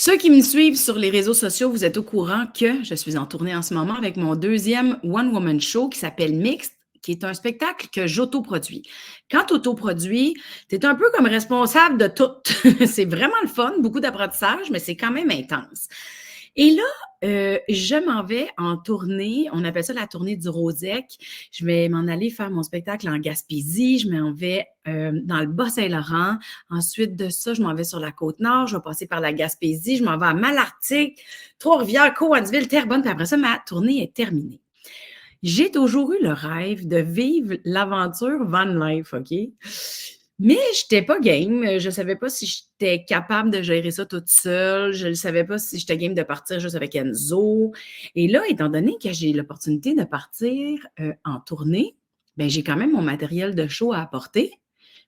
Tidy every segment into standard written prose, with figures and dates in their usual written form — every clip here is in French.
Ceux qui me suivent sur les réseaux sociaux, vous êtes au courant que je suis en tournée en ce moment avec mon deuxième One Woman Show qui s'appelle Mixte, qui est un spectacle que j'autoproduis. Quand tu autoproduis, tu es un peu comme responsable de tout. C'est vraiment le fun, beaucoup d'apprentissage, mais c'est quand même intense. Et là, je m'en vais en tournée. On appelle ça la tournée du Rosec. Je vais m'en aller faire mon spectacle en Gaspésie. Je m'en vais dans le Bas-Saint-Laurent. Ensuite de ça, je m'en vais sur la Côte-Nord. Je vais passer par la Gaspésie. Je m'en vais à Malartic, Trois-Rivières, Cowansville, Terrebonne. Puis après ça, ma tournée est terminée. J'ai toujours eu le rêve de vivre l'aventure van life, OK? Mais je n'étais pas game. Je ne savais pas si j'étais capable de gérer ça toute seule. Je ne savais pas si j'étais game de partir juste avec Enzo. Et là, étant donné que j'ai l'opportunité de partir en tournée, ben, j'ai quand même mon matériel de show à apporter.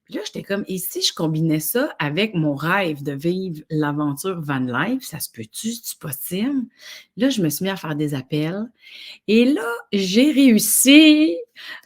Puis là, j'étais comme, et si je combinais ça avec mon rêve de vivre l'aventure van life, ça se peut-tu, c'est possible? Là, je me suis mis à faire des appels. Et là, j'ai réussi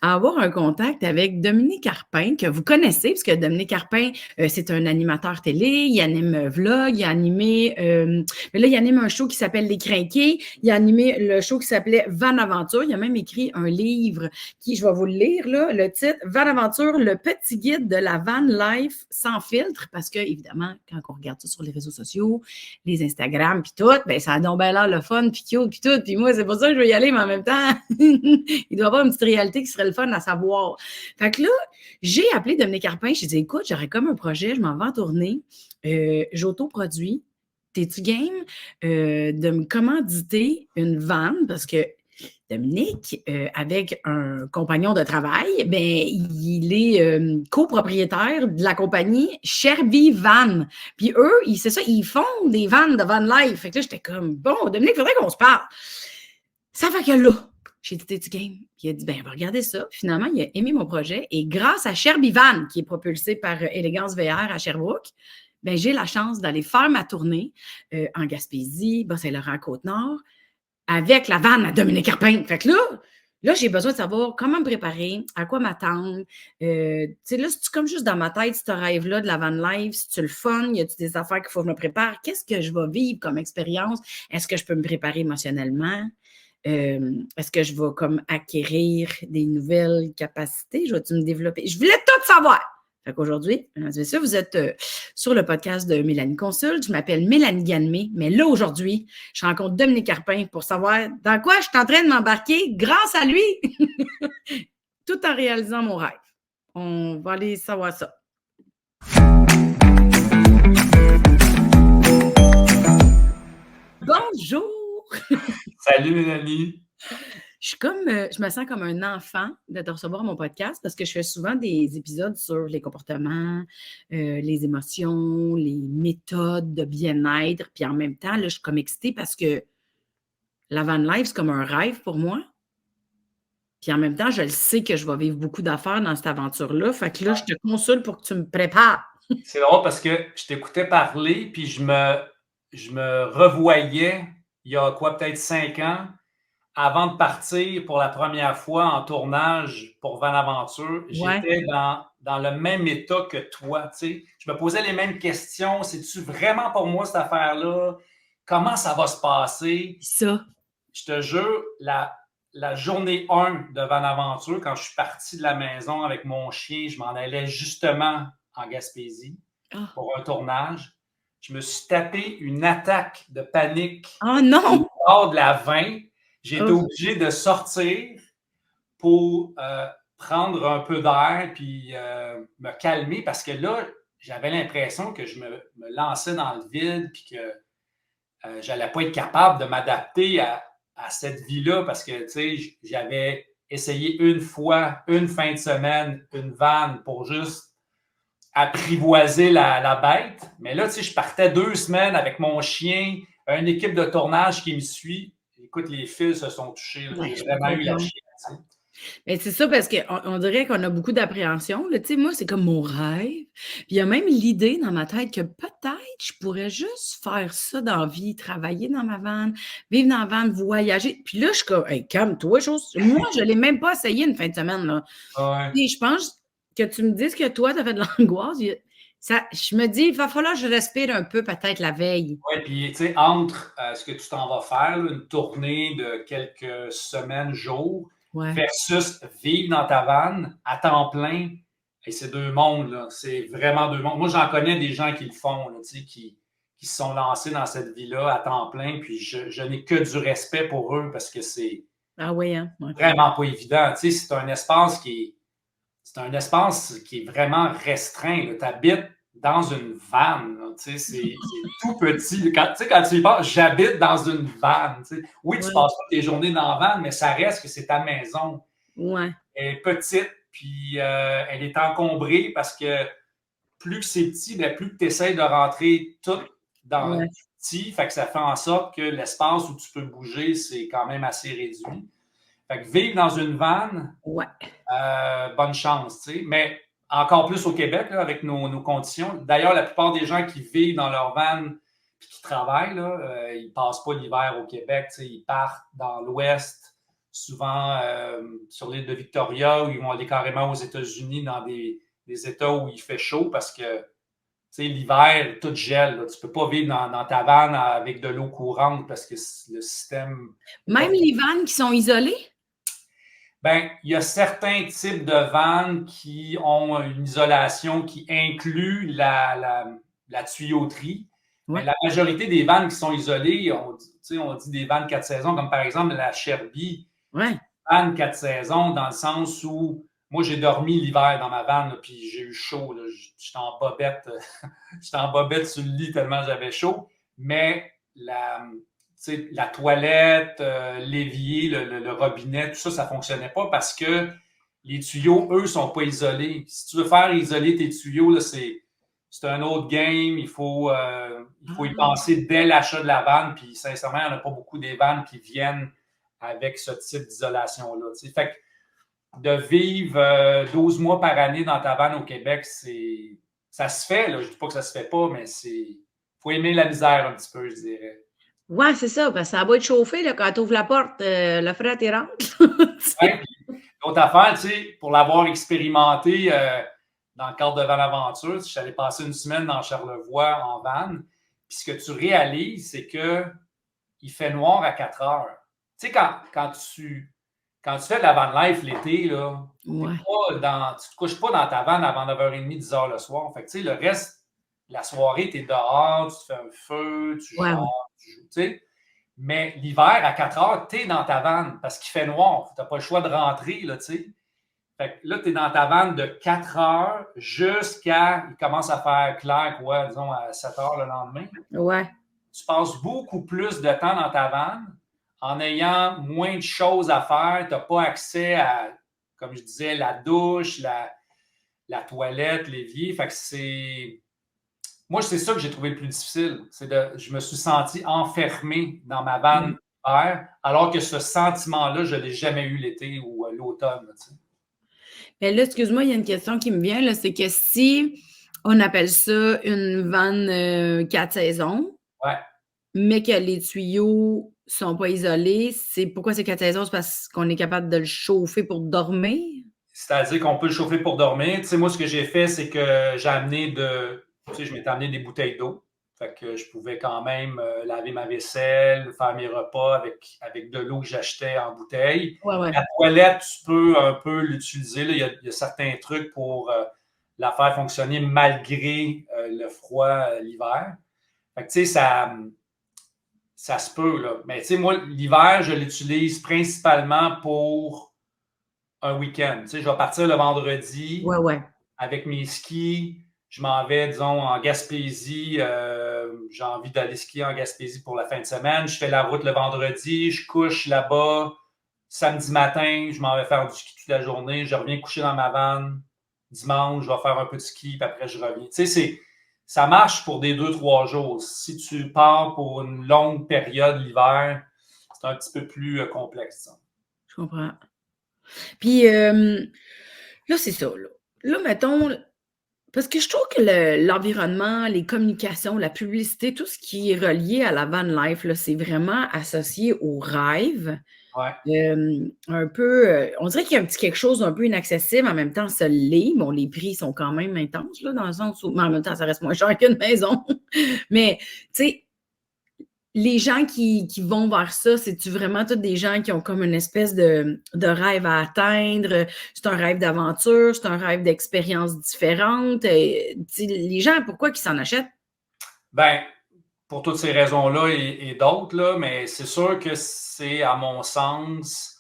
à avoir un contact avec Dominique Carpin, que vous connaissez, parce que Dominique Carpin, c'est un animateur télé, il anime vlog, il a animé, mais là, il anime un show qui s'appelle Les Crinqués, il a animé le show qui s'appelait Van Aventure, il a même écrit un livre qui, je vais vous le lire, là, le titre, Van Aventure, le petit guide de la van life sans filtre, parce que, évidemment, quand on regarde ça sur les réseaux sociaux, les Instagram, puis tout, ben ça a donc bien l'air le fun, puis cute, puis tout, puis moi, c'est pour ça que je veux y aller, mais en même temps, il doit y avoir une petite réalité qui serait le fun à savoir. Fait que là, j'ai appelé Dominique Carpin, je lui ai dit, écoute, j'aurais comme un projet, je m'en vais en tournée, j'autoproduis, t'es-tu game de me commanditer une van, parce que Dominique, avec un compagnon de travail, ben, il est copropriétaire de la compagnie Sherby Van. Puis eux, c'est ça, ils font des vannes de van life. Fait que là, j'étais comme, bon, Dominique, il faudrait qu'on se parle. Ça fait que là, j'ai dit, t'es-tu game? Puis il a dit, ben, on va regarder ça. Puis finalement, il a aimé mon projet. Et grâce à Sherby Van, qui est propulsé par Élégance VR à Sherbrooke, ben, j'ai la chance d'aller faire ma tournée en Gaspésie, Bas-Saint-Laurent, Côte-Nord, avec la vanne à Dominique Carpin. Fait que là, j'ai besoin de savoir comment me préparer, à quoi m'attendre. Tu sais, là, c'est comme juste dans ma tête, ce rêve-là de la van life, c'est-tu le fun? Y a-tu des affaires qu'il faut que je me prépare? Qu'est-ce que je vais vivre comme expérience? Est-ce que je peux me préparer émotionnellement? Est-ce que je vais comme acquérir des nouvelles capacités? Je vais-tu me développer? Je voulais tout savoir! Fait qu'aujourd'hui, mesdames et messieurs, vous êtes sur le podcast de Mélanie Consulte. Je m'appelle Mélanie Ganmé, mais là, aujourd'hui, je rencontre Dominique Carpin pour savoir dans quoi je suis en train de m'embarquer grâce à lui, tout en réalisant mon rêve. On va aller savoir ça. Bonjour! Salut Mélanie! Je me sens comme un enfant de te recevoir à mon podcast parce que je fais souvent des épisodes sur les comportements, les émotions, les méthodes de bien-être. Puis en même temps, là, je suis comme excitée parce que la van life, c'est comme un rêve pour moi. Puis en même temps, je le sais que je vais vivre beaucoup d'affaires dans cette aventure-là. Fait que là, je te consulte pour que tu me prépares. C'est drôle parce que je t'écoutais parler, puis je me revoyais il y a quoi, peut-être 5 ans, avant de partir pour la première fois en tournage pour Van Aventure. Ouais, J'étais dans le même état que toi, tu sais. Je me posais les mêmes questions. C'est-tu vraiment pour moi cette affaire-là? Comment ça va se passer? ça. Je te jure, la journée 1 de Van Aventure, quand je suis parti de la maison avec mon chien, je m'en allais justement en Gaspésie Ah. pour un tournage. Je me suis tapé une attaque de panique Oh non! hors de la 20. J'ai été Oh. obligé de sortir pour prendre un peu d'air puis me calmer parce que là, j'avais l'impression que je me lançais dans le vide puis que j'allais pas être capable de m'adapter à cette vie-là parce que, tu sais, j'avais essayé une fois, une fin de semaine, une vanne pour juste apprivoiser la bête. Mais là, tu sais, je partais 2 semaines avec mon chien, une équipe de tournage qui me suit. Écoute, les fils se sont touchés. Ouais, J'ai je peux vraiment eu la comprendre. chienne. Mais c'est ça parce qu'on dirait qu'on a beaucoup d'appréhension. Tu sais, moi, c'est comme mon rêve. Puis il y a même l'idée dans ma tête que peut-être je pourrais juste faire ça dans la vie, travailler dans ma van, vivre dans la van, voyager. Puis là, je suis comme, hey, calme-toi, chose. Moi, je ne l'ai même pas essayé une fin de semaine. Là. Ouais. Et je pense que tu me dises que toi, tu as fait de l'angoisse. Je me dis, il va falloir que je respire un peu peut-être la veille. Oui, puis tu sais, entre ce que tu t'en vas faire, là, une tournée de quelques semaines, jours, Ouais. versus vivre dans ta vanne à temps plein, et c'est deux mondes, là. C'est vraiment deux mondes. Moi, j'en connais des gens qui le font, là, tu sais, qui se sont lancés dans cette vie-là à temps plein, puis je n'ai que du respect pour eux parce que c'est Ah oui, hein? Ouais. vraiment pas évident. Tu sais, c'est un espace qui est vraiment restreint. Tu habites dans une vanne. Là, tu sais, c'est tout petit. Quand, tu sais, quand tu y penses, j'habite dans une vanne. Tu sais. Oui, tu Ouais. passes pas tes journées dans la vanne, mais ça reste que c'est ta maison. Ouais. Elle est petite, puis elle est encombrée parce que plus que c'est petit, bien, plus que tu essaies de rentrer tout dans le Ouais. petit, fait que ça fait en sorte que l'espace où tu peux bouger, c'est quand même assez réduit. Fait que vivre dans une vanne, Ouais. bonne chance, tu sais. Mais encore plus au Québec, là, avec nos conditions. D'ailleurs, la plupart des gens qui vivent dans leur van et qui travaillent, là, ils ne passent pas l'hiver au Québec. Tu sais. Ils partent dans l'Ouest, souvent sur l'île de Victoria, ou ils vont aller carrément aux États-Unis, dans des États où il fait chaud parce que l'hiver, tout gèle. Là. Tu ne peux pas vivre dans ta vanne avec de l'eau courante parce que le système n'est pas. Même les vannes qui sont isolées? Ben, il y a certains types de vannes qui ont une isolation qui inclut la tuyauterie. Mais Ouais. la majorité des vannes qui sont isolées, on dit des vannes 4 saisons, comme par exemple la Sherby, Ouais. vanne 4 saisons, dans le sens où moi, j'ai dormi l'hiver dans ma vanne, là, puis j'ai eu chaud. J'étais en bobette, j'étais en bobette sur le lit tellement j'avais chaud. Mais la toilette, l'évier, le robinet, tout ça, ça ne fonctionnait pas parce que les tuyaux, eux, ne sont pas isolés. Si tu veux faire isoler tes tuyaux, là, c'est un autre game. Il faut y Ah. penser dès l'achat de la vanne. Puis, sincèrement, il n'y en a pas beaucoup des vannes qui viennent avec ce type d'isolation-là. Fait que de vivre 12 mois par année dans ta vanne au Québec, ça se fait. Là. Je ne dis pas que ça se fait pas, mais il faut aimer la misère un petit peu, je dirais. Ouais, c'est ça, parce que ça va être chauffé là, quand tu ouvres la porte, le fret il rentre. Ouais, l'autre affaire, tu sais, pour l'avoir expérimenté dans le cadre de Van Aventure, je suis allé passer une semaine dans Charlevoix en van. Puis ce que tu réalises, c'est qu'il fait noir à 4 heures. Tu sais, quand tu fais de la van life l'été, là, tu Ouais. ne te couches pas dans ta van avant 9h30, 10h le soir. Fait que, tu sais, le reste de la soirée, tu es dehors, tu te fais un feu, tu Ouais, ouais. jases, tu joues, tu sais. Mais l'hiver, à 4 heures, tu es dans ta vanne parce qu'il fait noir. Tu n'as pas le choix de rentrer, là, tu sais. Fait que là, tu es dans ta vanne de 4 heures jusqu'à. Il commence à faire clair, quoi, disons, à 7 heures le lendemain. Ouais. Tu passes beaucoup plus de temps dans ta vanne en ayant moins de choses à faire. Tu n'as pas accès à, comme je disais, la douche, la toilette, l'évier. Fait que c'est. Moi, c'est ça que j'ai trouvé le plus difficile. Je me suis senti enfermé dans ma vanne Ouais. l'hiver, alors que ce sentiment-là, je ne l'ai jamais eu l'été ou l'automne. Tu sais. Mais là, excuse-moi, il y a une question qui me vient, là, c'est que si on appelle ça une vanne 4 saisons, Ouais. mais que les tuyaux sont pas isolés, c'est pourquoi c'est 4 saisons? C'est parce qu'on est capable de le chauffer pour dormir? C'est-à-dire qu'on peut le chauffer pour dormir. Tu sais, moi, ce que j'ai fait, c'est que j'ai amené tu sais, je m'étais amené des bouteilles d'eau. Fait que je pouvais quand même laver ma vaisselle, faire mes repas avec de l'eau que j'achetais en bouteille. Ouais, ouais. La toilette, tu peux un peu l'utiliser. Là. Il y a certains trucs pour la faire fonctionner malgré le froid l'hiver. Fait que, tu sais, ça se peut, là. Mais, tu sais, moi, l'hiver, je l'utilise principalement pour un week-end. Tu sais, je vais partir le vendredi Ouais, ouais. avec mes skis. Je m'en vais, disons, en Gaspésie. J'ai envie d'aller skier en Gaspésie pour la fin de semaine. Je fais la route le vendredi. Je couche là-bas. Samedi matin, je m'en vais faire du ski toute la journée. Je reviens coucher dans ma vanne. Dimanche, je vais faire un peu de ski, puis après, je reviens. Tu sais, ça marche pour des 2, 3 jours. Si tu pars pour une longue période l'hiver, c'est un petit peu plus complexe. Ça. Je comprends. Puis là, c'est ça, là. Là, mettons, Parce que je trouve que l'environnement, les communications, la publicité, tout ce qui est relié à la van life, là, c'est vraiment associé au rêve. Ouais. Un peu, on dirait qu'il y a un petit quelque chose d'un peu inaccessible, en même temps, ça l'est. Bon, les prix sont quand même intenses, là, dans le sens où mais en même temps, ça reste moins cher qu'une maison. Mais, tu sais, les gens qui vont vers ça, c'est-tu vraiment tous des gens qui ont comme une espèce de rêve à atteindre? C'est un rêve d'aventure, c'est un rêve d'expériences différentes? Tu sais, les gens, pourquoi ils s'en achètent? Ben, pour toutes ces raisons-là et d'autres, là, mais c'est sûr que c'est, à mon sens,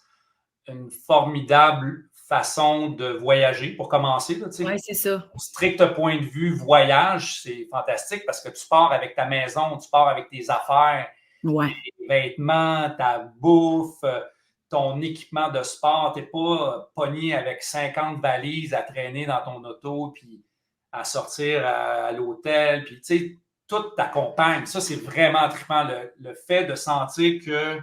une formidable façon de voyager pour commencer. Là, tu Oui, sais, c'est ça. au strict point de vue voyage, c'est fantastique parce que tu pars avec ta maison, tu pars avec tes affaires, Ouais. tes vêtements, ta bouffe, ton équipement de sport. Tu n'es pas pogné avec 50 valises à traîner dans ton auto puis à sortir à l'hôtel. Puis, tu sais, tout t'accompagne. Ça, c'est vraiment trippant. Le fait de sentir que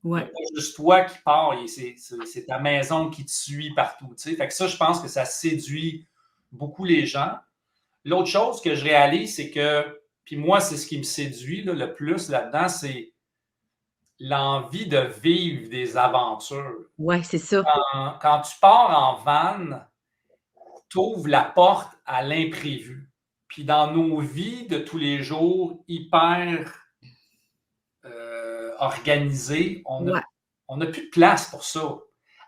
il n'y a Ouais. pas juste toi qui pars, c'est ta maison qui te suit partout. Tu sais. Fait que ça, je pense que ça séduit beaucoup les gens. L'autre chose que je réalise, c'est que, puis moi, c'est ce qui me séduit là, le plus là-dedans, c'est l'envie de vivre des aventures. Ouais, c'est ça. Quand tu pars en van, tu ouvres la porte à l'imprévu. Puis dans nos vies de tous les jours, hyper organisées, Ouais. on n'a plus de place pour ça.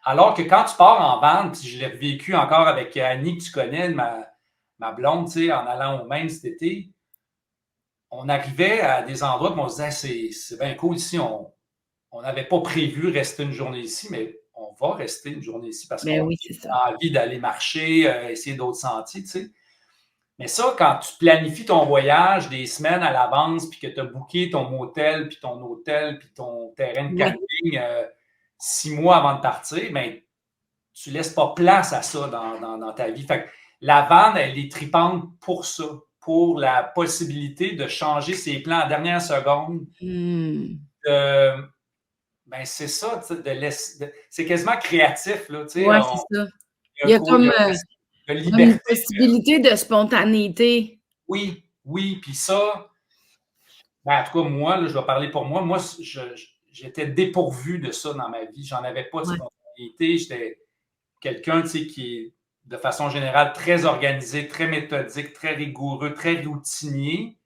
Alors que quand tu pars en van, puis je l'ai vécu encore avec Annie, que tu connais, ma blonde, tu sais, en allant au Maine cet été, on arrivait à des endroits où on se disait, c'est bien cool ici, on n'avait pas prévu rester une journée ici, mais on va rester une journée ici parce Ben qu'on oui, c'est ça. a envie d'aller marcher, essayer d'autres sentiers, tu sais. Mais ça, quand tu planifies ton voyage des semaines à l'avance, puis que tu as booké ton motel, puis ton hôtel, puis ton terrain de Ouais. camping 6 mois avant de partir, ben, tu ne laisses pas place à ça dans ta vie. Fait que la vanne, elle est tripante pour ça, pour la possibilité de changer ses plans à la dernière seconde. Mmh. Ben c'est ça, c'est quasiment créatif. Là, Ouais, c'est ça. il y Il y a il y comme, a presque de comme une liberté. possibilité de spontanéité. Oui, oui, puis ça, ben, en tout cas, moi, là, je vais parler pour moi. Moi, j'étais dépourvu de ça dans ma vie. J'en avais pas de Ouais. spontanéité. J'étais quelqu'un qui est, de façon générale, très organisé, très méthodique, très rigoureux, très routinier.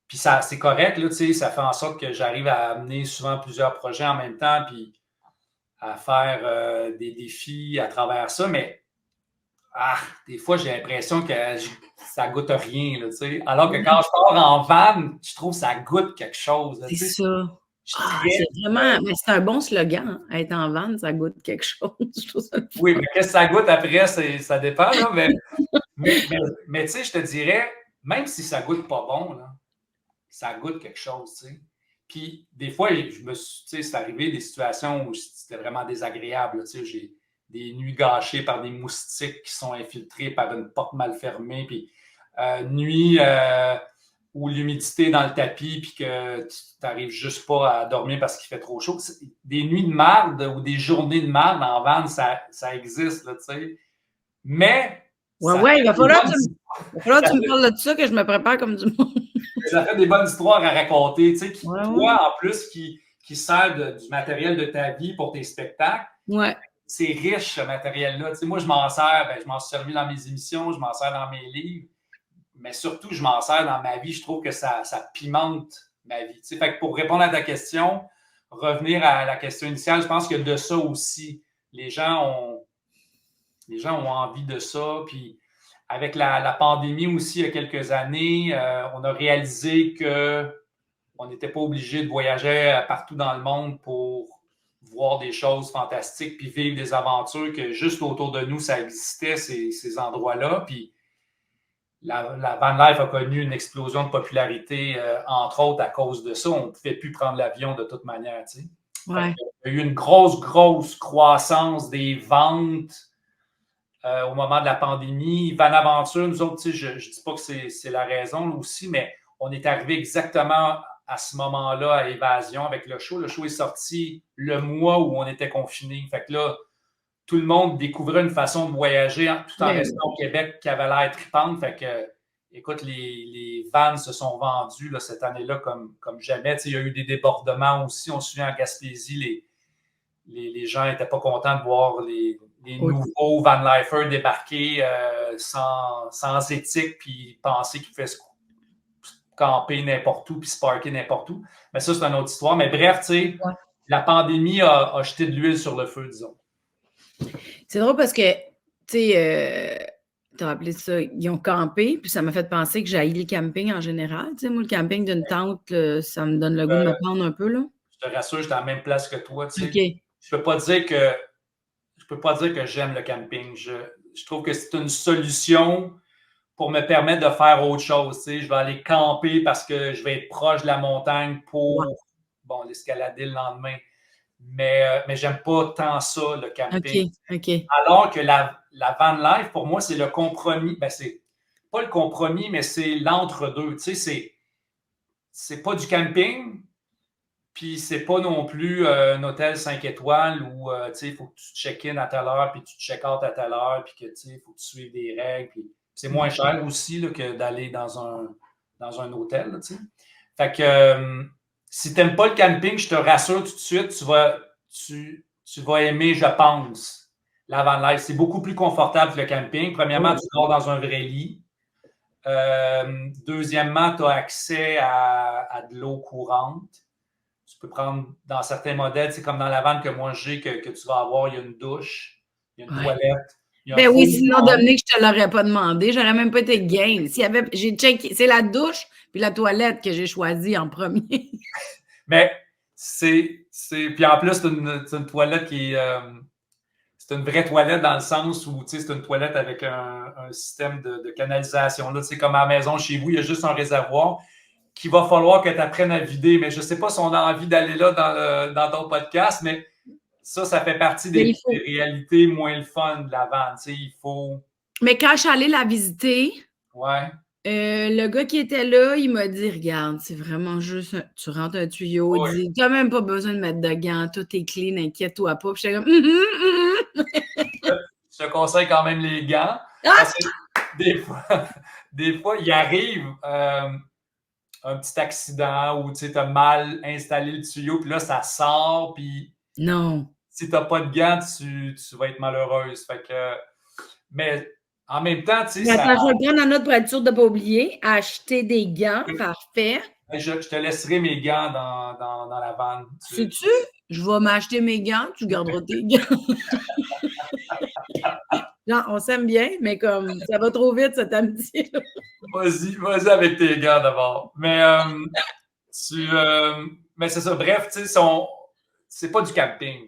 Puis ça, c'est correct, là, ça fait en sorte que j'arrive à amener souvent plusieurs projets en même temps, puis à faire des défis à travers ça. Mais des fois, j'ai l'impression que ça goûte rien. Là, alors que quand Ouais, je pars en van, je trouve que ça goûte quelque chose. Là, c'est ça. je suis Ah, très. c'est vraiment mais c'est un bon slogan, hein, être en van, ça goûte quelque chose. Je trouve ça le Oui, fun. mais qu'est-ce que ça goûte après, ça dépend. Là, mais tu sais, je te dirais, même si ça goûte pas bon, là, ça goûte quelque chose. Tu sais. Puis des fois, c'est arrivé des situations où c'était vraiment désagréable. Là, j'ai des nuits gâchées par des moustiques qui sont infiltrés par une porte mal fermée. Puis nuit où l'humidité dans le tapis, puis que tu n'arrives juste pas à dormir parce qu'il fait trop chaud. Des nuits de marde ou des journées de marde en van, ça existe, là, tu sais. Mais Ouais, ça ouais, fait des bonnes, il va falloir que ça tu me fait, parles de ça, que je me prépare comme du monde. ça fait des bonnes histoires à raconter, tu sais, Ouais, ouais. toi, en plus, qui sert du matériel de ta vie pour tes spectacles, Ouais. c'est riche, ce matériel-là. Tu sais, moi, je m'en sers, je m'en suis servi dans mes émissions, je m'en sers dans mes livres, mais surtout, je m'en sers dans ma vie. Je trouve que ça pimente ma vie. Tu sais, fait que pour répondre à ta question, revenir à la question initiale, je pense que de ça aussi, les gens ont, les gens ont envie de ça. Puis avec la pandémie aussi, il y a quelques années, on a réalisé qu'on n'était pas obligé de voyager partout dans le monde pour voir des choses fantastiques puis vivre des aventures, que juste autour de nous, ça existait, ces endroits-là. Puis la van life a connu une explosion de popularité, entre autres à cause de ça. On ne pouvait plus prendre l'avion de toute manière. Tu sais. Fait Ouais. il y a eu une grosse, grosse croissance des ventes au moment de la pandémie. Van Aventure, nous autres, je ne dis pas que c'est la raison aussi, mais on est arrivé exactement à ce moment-là à Évasion avec le show. Le show est sorti le mois où on était confinés. Fait que là, tout le monde découvrait une façon de voyager tout en Ben restant au Québec qui avait l'air tripante. Fait que, écoute, les vannes se sont vendues là, cette année-là comme jamais. Il y a eu des débordements aussi. On se souvient en Gaspésie, les gens n'étaient pas contents de voir les oui. nouveaux Van Lifers débarquer sans éthique puis penser qu'ils pouvaient se camper n'importe où puis se parker n'importe où. Mais ça, c'est une autre histoire. Mais bref, Ouais. la pandémie a jeté de l'huile sur le feu, disons. C'est drôle parce que, tu sais, tu as appelé ça, ils ont campé, puis ça m'a fait penser que j'haïs les campings en général. Tu sais, moi, le camping d'une tente, là, ça me donne le goût de me pendre un peu, là. Je te rassure, j'étais à la même place que toi. Tu sais. OK. Je peux pas dire que j'aime le camping. Je trouve que c'est une solution pour me permettre de faire autre chose. Tu sais. Je vais aller camper parce que je vais être proche de la montagne pour Ouais. l'escalader le lendemain. Mais j'aime pas tant ça, le camping. OK, OK. Alors que la van life, pour moi, c'est le compromis. Ben, c'est pas le compromis, mais c'est l'entre-deux. Tu sais, c'est pas du camping, puis c'est pas non plus un hôtel 5 étoiles où il faut que tu check-in à telle heure, puis tu check-out à telle heure, puis que il faut que tu suives des règles. Puis c'est moins cher aussi là, que d'aller dans un hôtel. Là, fait que si tu n'aimes pas le camping, je te rassure tout de suite, tu vas aimer, je pense, la van life. C'est beaucoup plus confortable que le camping. Premièrement, tu dors dans un vrai lit. Deuxièmement, tu as accès à de l'eau courante. Tu peux prendre dans certains modèles, c'est comme dans la vanne que moi j'ai, que tu vas avoir, il y a une douche, il y a une toilette. Il y a Ben oui, sinon, fond. Dominique, je te l'aurais pas demandé. J'aurais même pas été game. J'ai checké, c'est la douche puis la toilette que j'ai choisi en premier. Mais puis en plus, c'est une toilette qui est, c'est une vraie toilette dans le sens où, c'est une toilette avec un système de canalisation. Là, comme à la maison, chez vous, il y a juste un réservoir qu'il va falloir que tu apprennes à vider. Mais je ne sais pas si on a envie d'aller là dans ton podcast, mais ça fait partie des réalités moins le fun de la vanne. Il faut... Mais quand je suis allée la visiter, ouais. Le gars qui était là, il m'a dit, regarde, c'est vraiment juste, tu rentres un tuyau, il dit, t'as même pas besoin de mettre de gants, tout est clean, inquiète-toi pas. Puis j'étais comme, Je te conseille quand même les gants. Parce que des fois, il arrive un petit accident où tu as mal installé le tuyau, puis là, ça sort, puis non. Si tu n'as pas de gants, tu vas être malheureuse. Fait que, mais en même temps, tu sais, Attends, je vais le prendre en note pour être sûre de ne pas oublier. Acheter des gants, parfait. Je te laisserai mes gants dans la vanne. Sais-tu? Je vais m'acheter mes gants, tu garderas tes gants. Non, on s'aime bien, mais comme ça va trop vite, cette amitié. Vas-y avec tes gants d'abord. Mais mais c'est ça. Bref, tu sais, c'est pas du camping.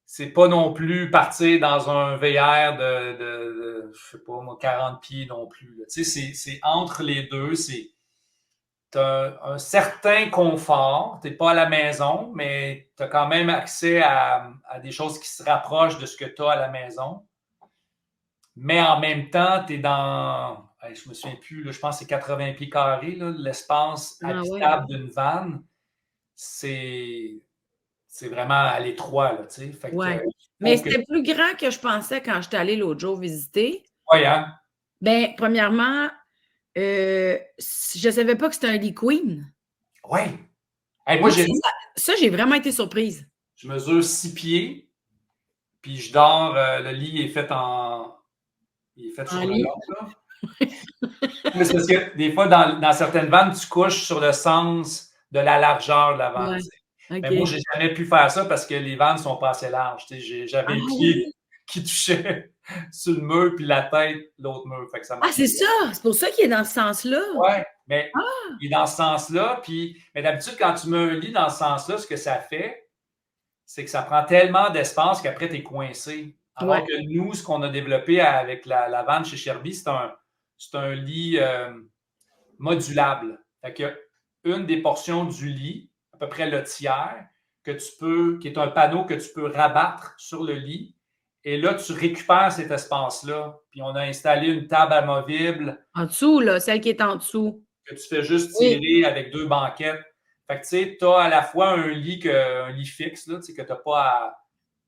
C'est pas non plus partir dans un VR de je sais pas moi, 40 pieds non plus. Tu sais, c'est entre les deux. Tu as un certain confort. Tu n'es pas à la maison, mais tu as quand même accès à des choses qui se rapprochent de ce que tu as à la maison. Mais en même temps, tu es dans, je me souviens plus, là, je pense que c'est 80 pieds carrés, là, l'espace habitable d'une vanne. C'est vraiment à l'étroit, là, tu sais. Fait que, mais c'était plus grand que je pensais quand j'étais allée l'autre jour visiter. Oui, hein? Ben, premièrement, je savais pas que c'était un lit queen. Oui. Hey, moi, ça, j'ai vraiment été surprise. Je mesure 6 pieds, puis je dors, le lit est fait sur le long, là. Mais c'est parce que des fois, dans certaines vannes, tu couches sur le sens de la largeur de la vanne. Okay. Mais moi, j'ai jamais pu faire ça parce que les vannes sont pas assez larges. J'avais les pieds qui touchaient sur le mur, puis la tête, l'autre mur. Fait que ça c'est ça! C'est pour ça qu'il est dans ce sens-là. Oui, mais il est dans ce sens-là. Mais d'habitude, quand tu mets un lit dans ce sens-là, ce que ça fait, c'est que ça prend tellement d'espace qu'après, tu es coincé. Alors que nous, ce qu'on a développé avec la vanne chez Sherby, c'est un lit modulable. Fait que une des portions du lit, à peu près le tiers, qui est un panneau que tu peux rabattre sur le lit. Et là, tu récupères cet espace-là. Puis on a installé une table amovible. En dessous, là, celle qui est en dessous. Que tu fais juste tirer avec 2 banquettes. Fait que tu sais, tu as à la fois un lit fixe, là, que tu n'as pas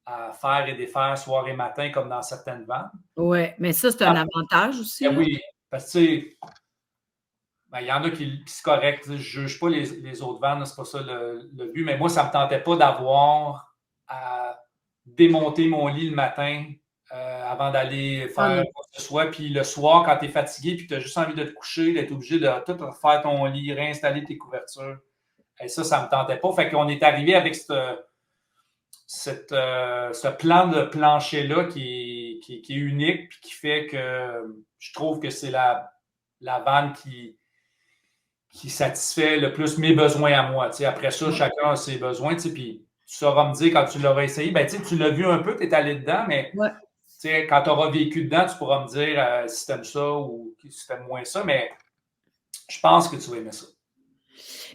à faire et défaire soir et matin comme dans certaines vannes. Ouais, mais ça, c'est un avantage aussi, là. Oui, parce que, tu sais, ben, il y en a qui c'est correct. Je ne juge pas les autres vannes, c'est pas ça le but, mais moi, ça ne me tentait pas d'avoir à démonter mon lit le matin avant d'aller Ah faire non. quoi que ce soit. Puis le soir, quand tu es fatigué puis tu as juste envie de te coucher, d'être obligé de tout refaire ton lit, réinstaller tes couvertures. Et ça ne me tentait pas. Fait qu'on est arrivé avec ce plan de plancher-là qui est unique puis qui fait que je trouve que c'est la vanne qui satisfait le plus mes besoins à moi. T'sais, après ça, chacun a ses besoins. Puis tu sauras me dire quand tu l'auras essayé, ben, tu l'as vu un peu, tu es allé dedans, mais Ouais. quand tu auras vécu dedans, tu pourras me dire si tu aimes ça ou si tu aimes moins ça, mais je pense que tu vas aimer ça.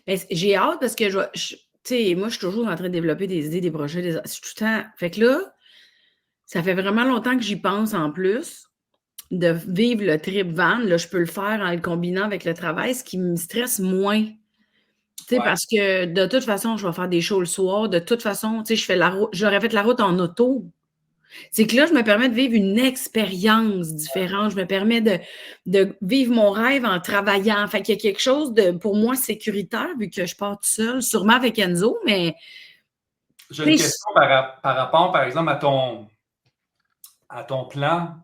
Ben, j'ai hâte parce que tu sais, moi, je suis toujours en train de développer des idées, des projets, c'est tout le temps. Fait que là, ça fait vraiment longtemps que j'y pense en plus de vivre le trip van. Là, je peux le faire en le combinant avec le travail, ce qui me stresse moins. Tu sais, Ouais. parce que de toute façon, je vais faire des shows le soir. De toute façon, tu sais, j'aurais fait la route en auto. C'est que là, je me permets de vivre une expérience différente. Je me permets de vivre mon rêve en travaillant. Fait qu'il y a quelque chose de, pour moi, sécuritaire, vu que je pars toute seule, sûrement avec Enzo, mais. J'ai une question par rapport, par exemple, à ton plan.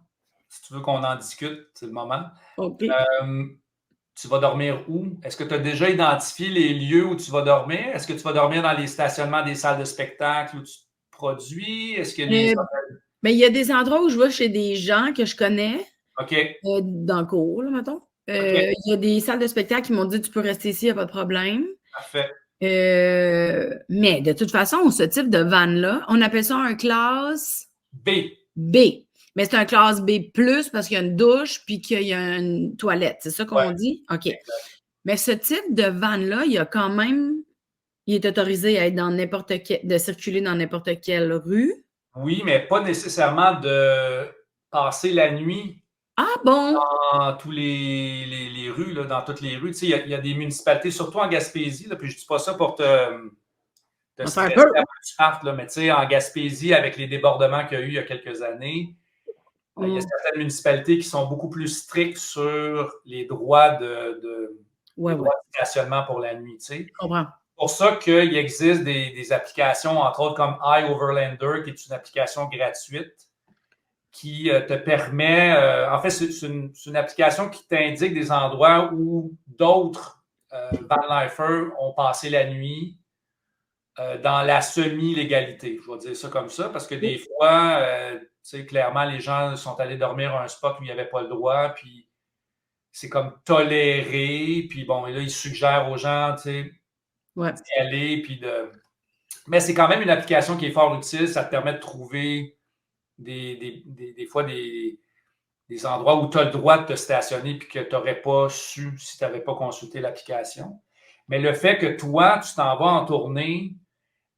Si tu veux qu'on en discute, c'est le moment. OK. Tu vas dormir où? Est-ce que tu as déjà identifié les lieux où tu vas dormir? Est-ce que tu vas dormir dans les stationnements des salles de spectacle où tu te produis? Est-ce que les. Ben, il y a des endroits où je vais chez des gens que je connais, OK. dans le cours, là, mettons. OK. Il y a des salles de spectacle qui m'ont dit tu peux rester ici, il n'y a pas de problème. Parfait. Mais de toute façon, ce type de van-là, on appelle ça un classe B. B. Mais c'est un classe B parce qu'il y a une douche puis qu'il y a une toilette. C'est ça qu'on dit? OK. Exact. Mais ce type de van-là, il est autorisé à être dans de circuler dans n'importe quelle rue. Oui, mais pas nécessairement de passer la nuit Ah bon? dans tous les rues, là, dans toutes les rues. Tu sais, il y a des municipalités, surtout en Gaspésie, là, puis je ne dis pas ça pour te On va faire stresser peur. avant que tu partes, là, mais tu sais, en Gaspésie, avec les débordements qu'il y a eu il y a quelques années, il y a certaines municipalités qui sont beaucoup plus strictes sur les droits Ouais, de stationnement pour la nuit. Tu sais. je comprends. C'est pour ça qu'il existe des applications, entre autres comme iOverlander, qui est une application gratuite qui te permet, en fait, c'est une application qui t'indique des endroits où d'autres vanlifers ont passé la nuit dans la semi-légalité. Je vais dire ça comme ça, parce que des fois, tu sais, clairement, les gens sont allés dormir à un spot où il n'y avait pas le droit, puis c'est comme toléré, puis bon, et là, ils suggèrent aux gens, tu sais, d'y aller, puis de. Mais c'est quand même une application qui est fort utile. Ça te permet de trouver des fois des endroits où tu as le droit de te stationner puis que tu n'aurais pas su si tu n'avais pas consulté l'application. Mais le fait que toi, tu t'en vas en tournée,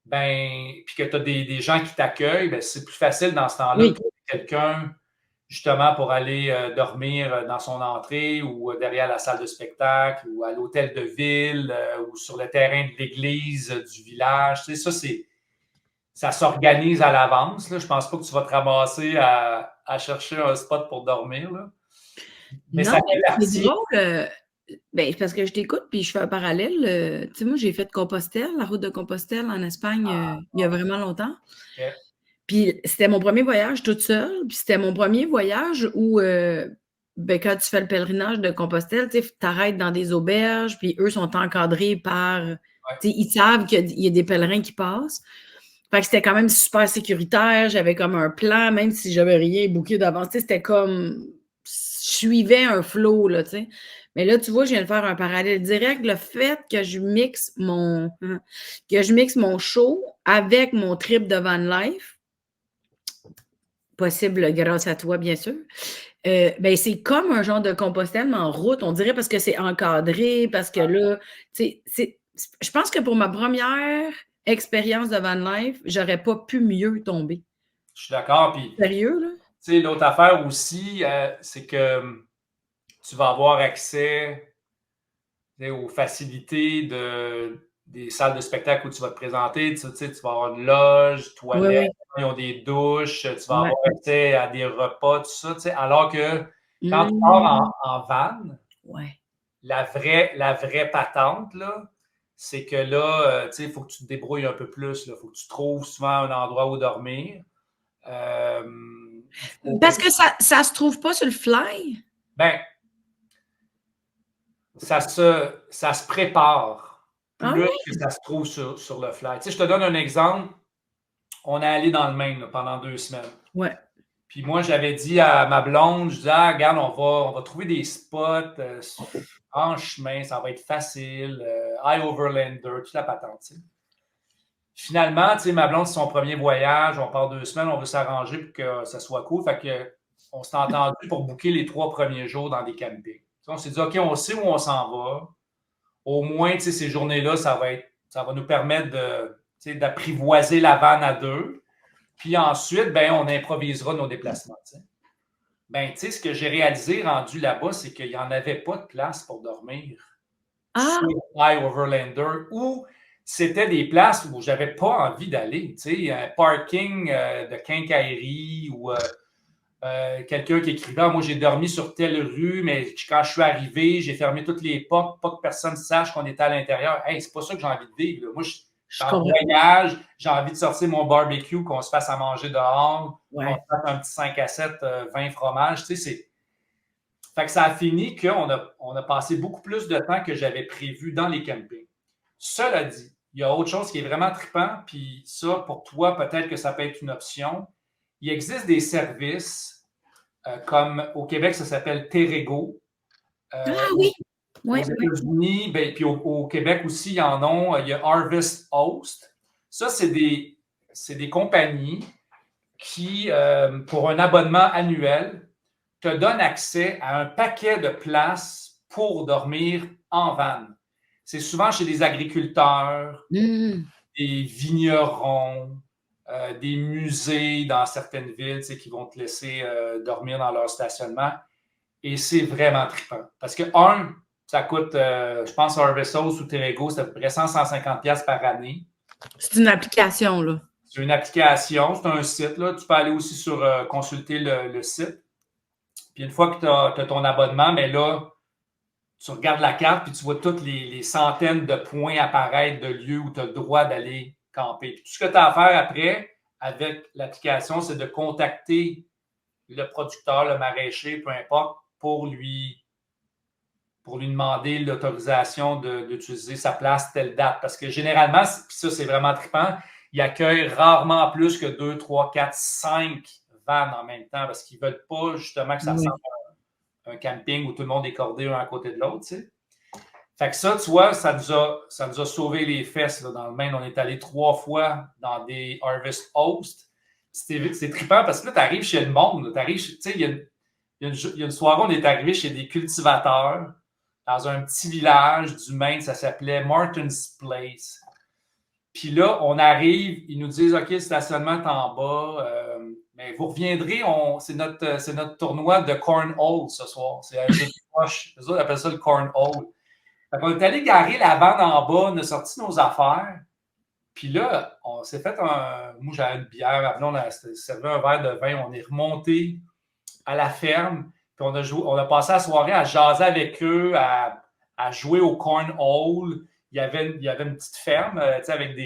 ben, puis que tu as des gens qui t'accueillent, ben, c'est plus facile dans ce temps-là de trouver quelqu'un justement pour aller dormir dans son entrée ou derrière la salle de spectacle ou à l'hôtel de ville ou sur le terrain de l'église du village. Tu sais, ça s'organise à l'avance. Je ne pense pas que tu vas te ramasser à chercher un spot pour dormir. Là. Mais non, ça fait c'est partie. drôle. Ben, parce que je t'écoute puis je fais un parallèle. Tu sais, moi, j'ai fait Compostelle, la route de Compostelle en Espagne il y a vraiment longtemps. Okay. Puis c'était mon premier voyage toute seule. Puis c'était mon premier voyage où, ben, quand tu fais le pèlerinage de Compostelle, tu t'arrêtes dans des auberges, puis eux sont encadrés par. Tu sais, ils savent qu'il y a des pèlerins qui passent. Fait que c'était quand même super sécuritaire. J'avais comme un plan, même si j'avais rien booké d'avance. Tu sais, c'était comme. Je suivais un flow, là, tu sais. Mais là, tu vois, je viens de faire un parallèle direct. Le fait que je mixe mon show avec mon trip de van life, possible grâce à toi, bien sûr, ben, c'est comme un genre de Compostelle, mais en route, on dirait, parce que c'est encadré, parce que là, tu sais, je pense que pour ma première expérience de van life, j'aurais pas pu mieux tomber. Je suis d'accord. Puis, Sérieux, là? tu sais, l'autre affaire aussi, c'est que tu vas avoir accès aux facilités des salles de spectacle où tu vas te présenter. Tu sais, tu vas avoir une loge, Oui, toilettes, oui. ils ont des douches, tu vas Ouais. avoir accès à des repas, tout ça. Tu sais, alors que quand tu Mmh. pars en van, Ouais. la vraie patente, là, c'est que là, tu sais, il faut que tu te débrouilles un peu plus. Il faut que tu trouves souvent un endroit où dormir. Il faut que... Parce que ça se trouve pas sur le fly? Ben, ça se prépare Ah plus que oui? ça se trouve sur le fly. Tu sais, je te donne un exemple. On est allé dans le Maine là, pendant 2 semaines. Ouais. Puis moi, j'avais dit à ma blonde, je disais, ah, regarde, on va trouver des spots en chemin, ça va être facile, High Overlander, toute la patente. Tu sais. Finalement, tu sais, ma blonde, c'est son premier voyage, on part 2 semaines, on veut s'arranger pour que ça soit cool. Fait que on s'est entendu pour booker les 3 premiers jours dans des campings. Tu sais, on s'est dit, OK, on sait où on s'en va. Au moins, tu sais, ces journées-là, ça va nous permettre d'apprivoiser la vanne à deux. Puis ensuite, ben, on improvisera nos déplacements. T'sais. Ben, tu sais, ce que j'ai réalisé rendu là-bas, c'est qu'il n'y en avait pas de place pour dormir Ah! sur High Overlander ou c'était des places où j'avais pas envie d'aller. Tu sais, un parking de quincaillerie ou quelqu'un qui écrivait, moi j'ai dormi sur telle rue, mais quand je suis arrivé, j'ai fermé toutes les portes, pas que personne sache qu'on était à l'intérieur. Hey, c'est pas ça que j'ai envie de vivre. Là. Moi, je suis Je en comprends. voyage, j'ai envie de sortir mon barbecue, qu'on se fasse à manger dehors, qu'on Ouais. se fasse un petit 5 à 7, 20 fromages. Tu sais, c'est... Fait que ça a fini on a passé beaucoup plus de temps que j'avais prévu dans les campings. Cela dit, il y a autre chose qui est vraiment trippant, puis ça, pour toi, peut-être que ça peut être une option. Il existe des services comme au Québec, ça s'appelle Terrego. Ah Aux, oui! aux Oui, oui. États-Unis, ben, puis au Québec aussi, il y en a. Il y a Harvest Host. Ça, c'est des compagnies qui, pour un abonnement annuel, te donnent accès à un paquet de places pour dormir en van. C'est souvent chez des agriculteurs, Mmh. des vignerons, des musées dans certaines villes qui vont te laisser dormir dans leur stationnement. Et c'est vraiment trippant. Parce que, ça coûte, je pense, Harvest Host ou Terrego, c'est à peu près 100-150$ par année. C'est une application, là. C'est une application, c'est un site. Là. Tu peux aller aussi sur consulter le site. Puis une fois que tu as ton abonnement, mais là, tu regardes la carte puis tu vois toutes les centaines de points apparaître de lieux où tu as le droit d'aller camper. Puis tout ce que tu as à faire après avec l'application, c'est de contacter le producteur, le maraîcher, peu importe, pour lui demander l'autorisation d'utiliser sa place telle date. Parce que généralement, puis ça, c'est vraiment trippant, il accueille rarement plus que 2, 3, 4, 5 vannes en même temps parce qu'ils ne veulent pas justement que ça Oui. ressemble à un camping où tout le monde est cordé un à côté de l'autre. Tu sais. Fait que ça, tu vois, ça nous a sauvé les fesses. Là, dans le Maine, on est allé 3 fois dans des Harvest Host. C'est trippant parce que là, tu arrives chez le monde. Tu sais, il y a une soirée, on est arrivé chez des cultivateurs dans un petit village du Maine, ça s'appelait Martin's Place. Puis là, on arrive, ils nous disent, OK, le stationnement est en bas, mais vous reviendrez, c'est notre tournoi de cornhole ce soir. C'est un jeu de poche. Les autres appellent ça le cornhole. Fait qu'on est allé garer la vanne en bas, on a sorti nos affaires. Puis là, on s'est fait moi, j'avais une bière, on a servi un verre de vin, on est remonté à la ferme, puis on a passé la soirée à jaser avec eux, à jouer au cornhole. Il y avait une petite ferme, avec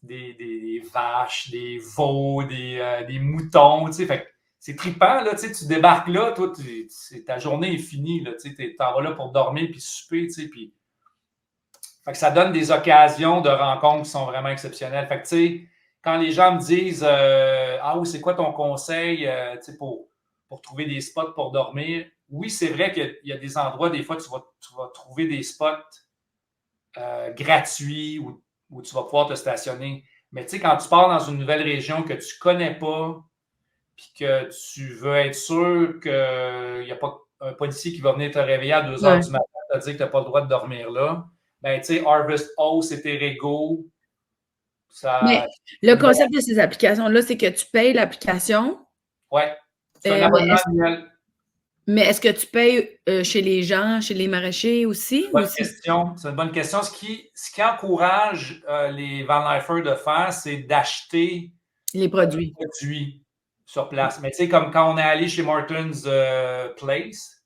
des vaches, des veaux, des moutons, fait c'est trippant, là, tu débarques là, toi, ta journée est finie, là, tu t'en vas là pour dormir puis souper, puis fait que ça donne des occasions de rencontres qui sont vraiment exceptionnelles. Fait que, tu sais, quand les gens me disent ah oui, c'est quoi ton conseil pour trouver des spots pour dormir? Oui, c'est vrai qu'il y a des endroits, des fois, tu vas trouver des spots gratuits où tu vas pouvoir te stationner. Mais tu sais, quand tu pars dans une nouvelle région que tu ne connais pas, puis que tu veux être sûr qu'il n'y a pas un policier qui va venir te réveiller à 2 heures du matin et te dire que tu n'as pas le droit de dormir là, ben, tu sais, Harvest Host et Terrego, Mais ça. le concept de ces applications-là, c'est que tu payes l'application. Ouais. C'est un abonnement annuel. Mais est-ce que tu payes chez les gens, chez les maraîchers aussi? Ou Bonne question. C'est une bonne question. Ce qui encourage les Van Lifers de faire, c'est d'acheter les produits? produits sur place. Mais tu sais, comme quand on est allé chez Martin's Place,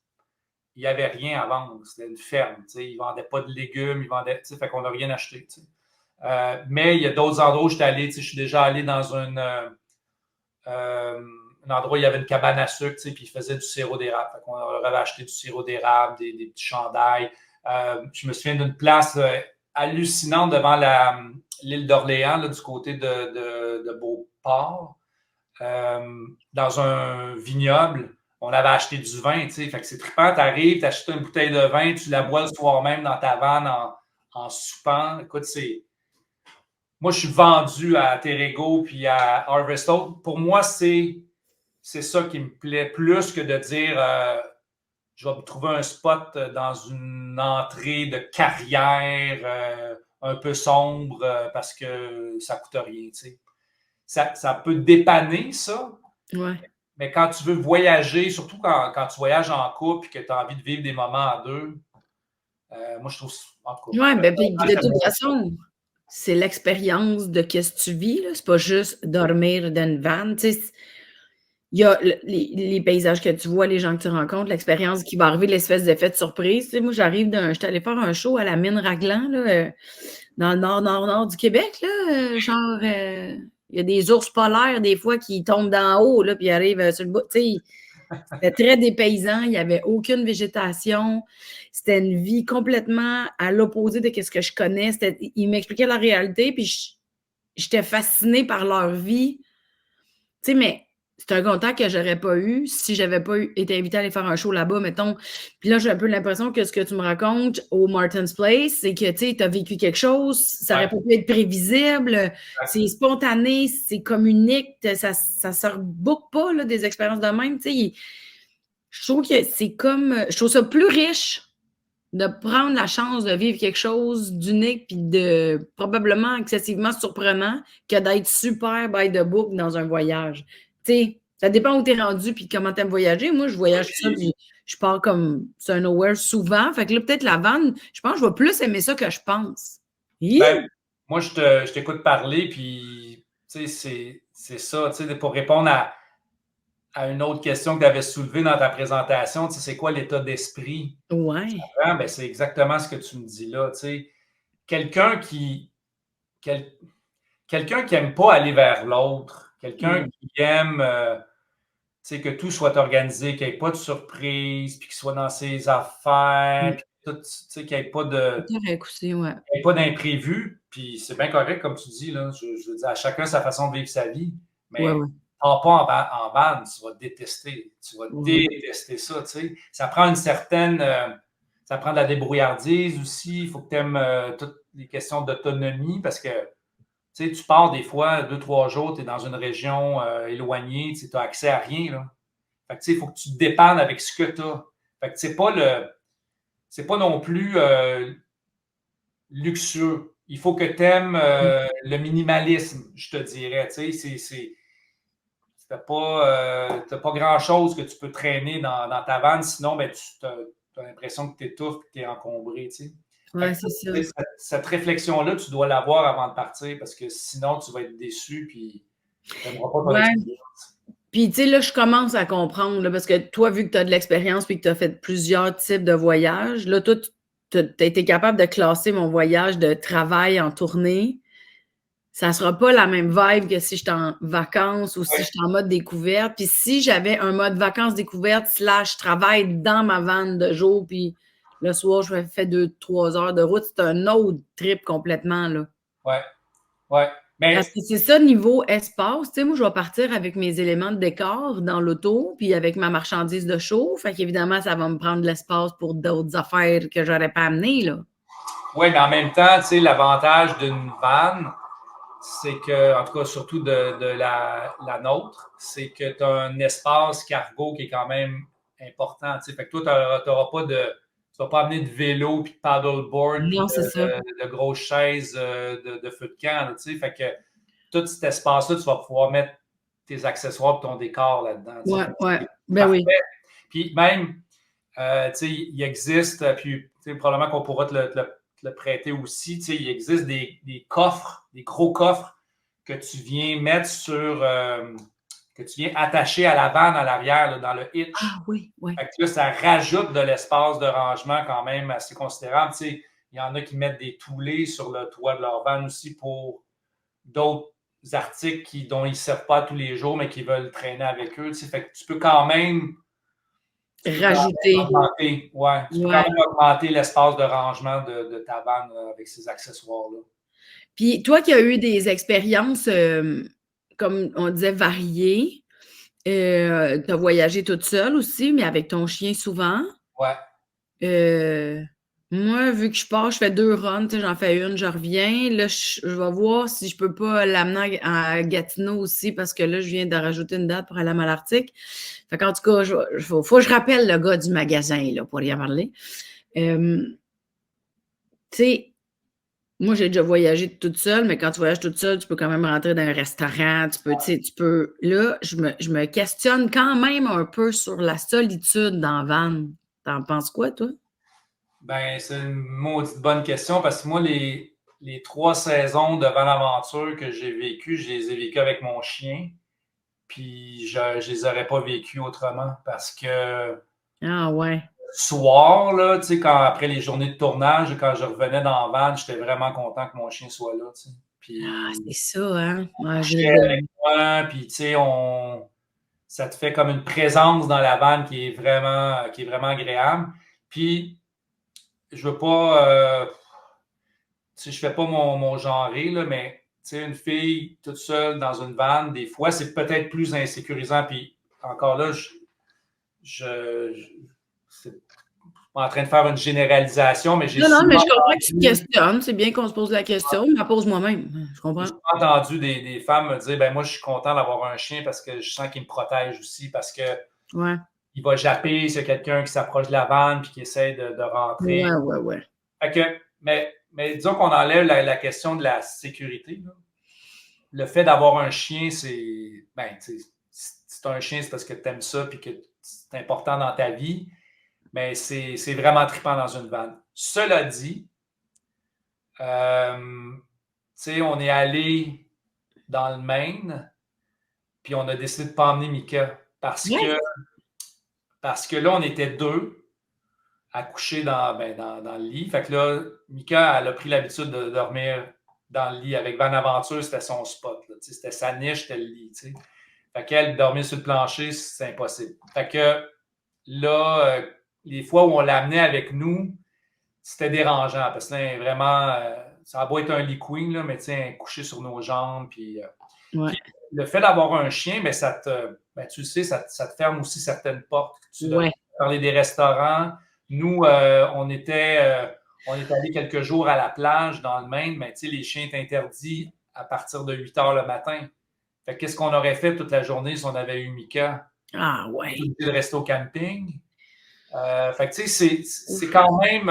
il n'y avait rien à vendre. C'était une ferme. Ils ne vendaient pas de légumes, fait qu'on n'a rien acheté. Mais il y a d'autres endroits où je suis allé. Je suis déjà allé dans un endroit où il y avait une cabane à sucre, puis ils faisaient du sirop d'érable. Fait qu'on leur avait acheté du sirop d'érable, des petits chandails. Je me souviens d'une place hallucinante devant l'île d'Orléans, là, du côté de Beauport, dans un vignoble. On avait acheté du vin, fait que c'est trippant. Tu arrives, tu achètes une bouteille de vin, tu la bois le soir même dans ta vanne en soupant. Écoute, moi, je suis vendu à Terrego puis à Harvest Oak. Pour moi, c'est ça qui me plaît plus que de dire je vais me trouver un spot dans une entrée de carrière un peu sombre parce que ça coûte rien. Ça peut dépanner, ça. Ouais. Mais quand tu veux voyager, surtout quand tu voyages en couple et que tu as envie de vivre des moments à deux, moi, je trouve, en tout cas, Oui, puis de toute façon, c'est l'expérience de qu'est-ce que tu vis. C'est pas juste dormir dans une van. Il y a les paysages que tu vois, les gens que tu rencontres, l'expérience qui va arriver, l'espèce d'effet de surprise. Moi, j'étais allée faire un show à la mine Raglan, là, dans le nord du Québec. Là, genre, il y a des ours polaires, des fois, qui tombent d'en haut, là, puis arrivent sur le bout. C'était très dépaysant, il n'y avait aucune végétation. C'était une vie complètement à l'opposé de ce que je connais. Ils m'expliquaient la réalité, puis j'étais fascinée par leur vie. Tu sais, mais c'est un contact que j'aurais pas eu si j'avais pas été invitée à aller faire un show là-bas, mettons. Puis là, j'ai un peu l'impression que ce que tu me racontes au Martin's Place, c'est que tu as vécu quelque chose, ça aurait pas pu être prévisible, c'est spontané, c'est communique, ça se reboucle pas là, des expériences de même. Je trouve que c'est je trouve ça plus riche de prendre la chance de vivre quelque chose d'unique puis de probablement excessivement surprenant que d'être super by the book dans un voyage. Tu sais, ça dépend où tu es rendu puis comment tu aimes voyager. Moi, je voyage ça puis je pars comme c'est un nowhere souvent. Fait que là, peut-être la vanne, je pense que je vais plus aimer ça que je pense. Ben, moi, je t'écoute parler, puis c'est ça. Pour répondre à une autre question que tu avais soulevée dans ta présentation, c'est quoi l'état d'esprit? Ouais. Ben, c'est exactement ce que tu me dis là. Quelqu'un qui quelqu'un qui n'aime pas aller vers l'autre, quelqu'un qui aime que tout soit organisé, qu'il n'y ait pas de surprise, puis qu'il soit dans ses affaires, puis qu'il n'y ait pas d'imprévu, puis c'est bien correct, comme tu dis, là, je veux dire, à chacun sa façon de vivre sa vie, mais pars pas en van, tu vas détester. Tu vas détester ça, tu sais. Ça prend une certaine... ça prend de la débrouillardise aussi. Il faut que tu aimes toutes les questions d'autonomie parce que tu pars des fois 2-3 jours, tu es dans une région éloignée, tu n'as accès à rien. Là. Fait que, il faut que tu te dépannes avec ce que tu as. Fait que c'est pas non plus luxueux. Il faut que tu aimes le minimalisme, je te dirais. Tu n'as pas grand-chose que tu peux traîner dans ta vanne, sinon ben, tu as l'impression que tu étouffes et que tu es encombré. Tu sais. Ouais, c'est ça. Cette réflexion-là, tu dois l'avoir avant de partir parce que sinon, tu vas être déçu puis tu n'aimeras pas ton expérience. Puis, tu sais, là, je commence à comprendre, là, parce que toi, vu que tu as de l'expérience puis que tu as fait plusieurs types de voyages, là, toi, tu as été capable de classer mon voyage de travail en tournée. Ça ne sera pas la même vibe que si j'étais en vacances ou si j'étais en mode découverte. Puis si j'avais un mode vacances découverte / travail dans ma vanne de jour, puis le soir, je fais 2-3 heures de route, c'est un autre trip complètement, là. Ouais. Mais... Parce que c'est ça, niveau espace. Tu sais, moi, je vais partir avec mes éléments de décor dans l'auto, puis avec ma marchandise de show. Fait qu'évidemment, ça va me prendre de l'espace pour d'autres affaires que j'aurais pas amenées, là. Oui, mais en même temps, tu sais, l'avantage d'une vanne, c'est que, en tout cas, surtout de la nôtre, c'est que tu as un espace cargo qui est quand même important. Tu sais. Fait que toi, tu vas pas amener de vélo, puis de paddleboard, puis de grosses chaises de feu de camp. Là, tu sais. Fait que tout cet espace-là, tu vas pouvoir mettre tes accessoires et ton décor là-dedans. Ouais. Ben oui. Puis même, tu sais, il existe, puis probablement qu'on pourra te le prêter aussi, tu sais, il existe des coffres, des gros coffres que tu viens mettre que tu viens attacher à la vanne à l'arrière, là, dans le Ah hitch. oui, oui. Fait que là, ça rajoute de l'espace de rangement quand même assez considérable. Tu sais, il y en a qui mettent des toulets sur le toit de leur van aussi pour d'autres articles dont ils ne servent pas tous les jours, mais qui veulent traîner avec eux. Tu sais. Fait que tu peux quand même Rajouter. augmenter, ouais, tu peux quand Ouais. même augmenter l'espace de rangement de ta vanne avec ces accessoires-là. Puis toi qui as eu des expériences, comme on disait, variées, tu as voyagé toute seule aussi, mais avec ton chien souvent. Ouais. Moi, vu que je pars, je fais 2 runs, tu sais, j'en fais une, je reviens. Là, je vais voir si je peux pas l'amener à Gatineau aussi parce que là, je viens de rajouter une date pour aller à Malartic. Fait qu'en tout cas, faut que je rappelle le gars du magasin là, pour y en parler. Tu sais, moi, j'ai déjà voyagé toute seule, mais quand tu voyages toute seule, tu peux quand même rentrer dans un restaurant, tu peux, tu sais, tu peux. Là, je me questionne quand même un peu sur la solitude dans le van. T'en penses quoi, toi? Ben, c'est une maudite bonne question parce que moi, les 3 saisons de Van Aventure que j'ai vécues, je les ai vécues avec mon chien. Puis je les aurais pas vécues autrement parce que Ah ouais. soir, là, tu sais, après les journées de tournage, quand je revenais dans la van, j'étais vraiment content que mon chien soit là, tu sais. Ah, Puis c'est ça, hein? on Ouais, couchait avec moi, puis tu sais, ça te fait comme une présence dans la van qui est vraiment agréable. Puis je veux pas, tu sais, je fais pas mon genré, là, mais tu sais, une fille toute seule dans une van, des fois, c'est peut-être plus insécurisant. Puis encore là, je c'est pas en train de faire une généralisation, mais j'ai non, non, mais souvent je comprends que tu te entendu, questionnes. C'est bien qu'on se pose la question. Je me la pose moi-même. Je j'ai comprends. souvent entendu des femmes me dire, ben moi, je suis content d'avoir un chien parce que je sens qu'il me protège aussi, parce que Ouais. il va japper s'il y a quelqu'un qui s'approche de la vanne puis qui essaie de rentrer. Ouais, ouais, ouais. Fait que, mais disons qu'on enlève la question de la sécurité, là. Le fait d'avoir un chien, ben, si tu as un chien, c'est parce que tu aimes ça et que c'est important dans ta vie, mais c'est vraiment trippant dans une vanne. Cela dit, on est allé dans le Maine, puis on a décidé de ne pas emmener Mika Ouais. parce que là, on était deux à coucher dans le lit. Fait que là, Mika, elle a pris l'habitude de dormir dans le lit. Avec Van Aventure, c'était son spot. Là, c'était sa niche, c'était le lit. T'sais. Fait qu'elle, dormir sur le plancher, c'est impossible. Fait que là, les fois où on l'amenait avec nous, c'était dérangeant parce que là, vraiment, ça a beau être un lit queen, là, mais couché sur nos jambes. Puis Ouais. le fait d'avoir un chien, ben, tu le sais, ça te ferme aussi certaines portes. Tu l'as Ouais. parlé des restaurants. Nous, on est allé quelques jours à la plage dans le Maine, mais les chiens étaient interdits à partir de 8 heures le matin. Fait qu'est-ce qu'on aurait fait toute la journée si on avait eu Mika? Ah On ouais. était obligé de rester au camping. Fait que c'est quand même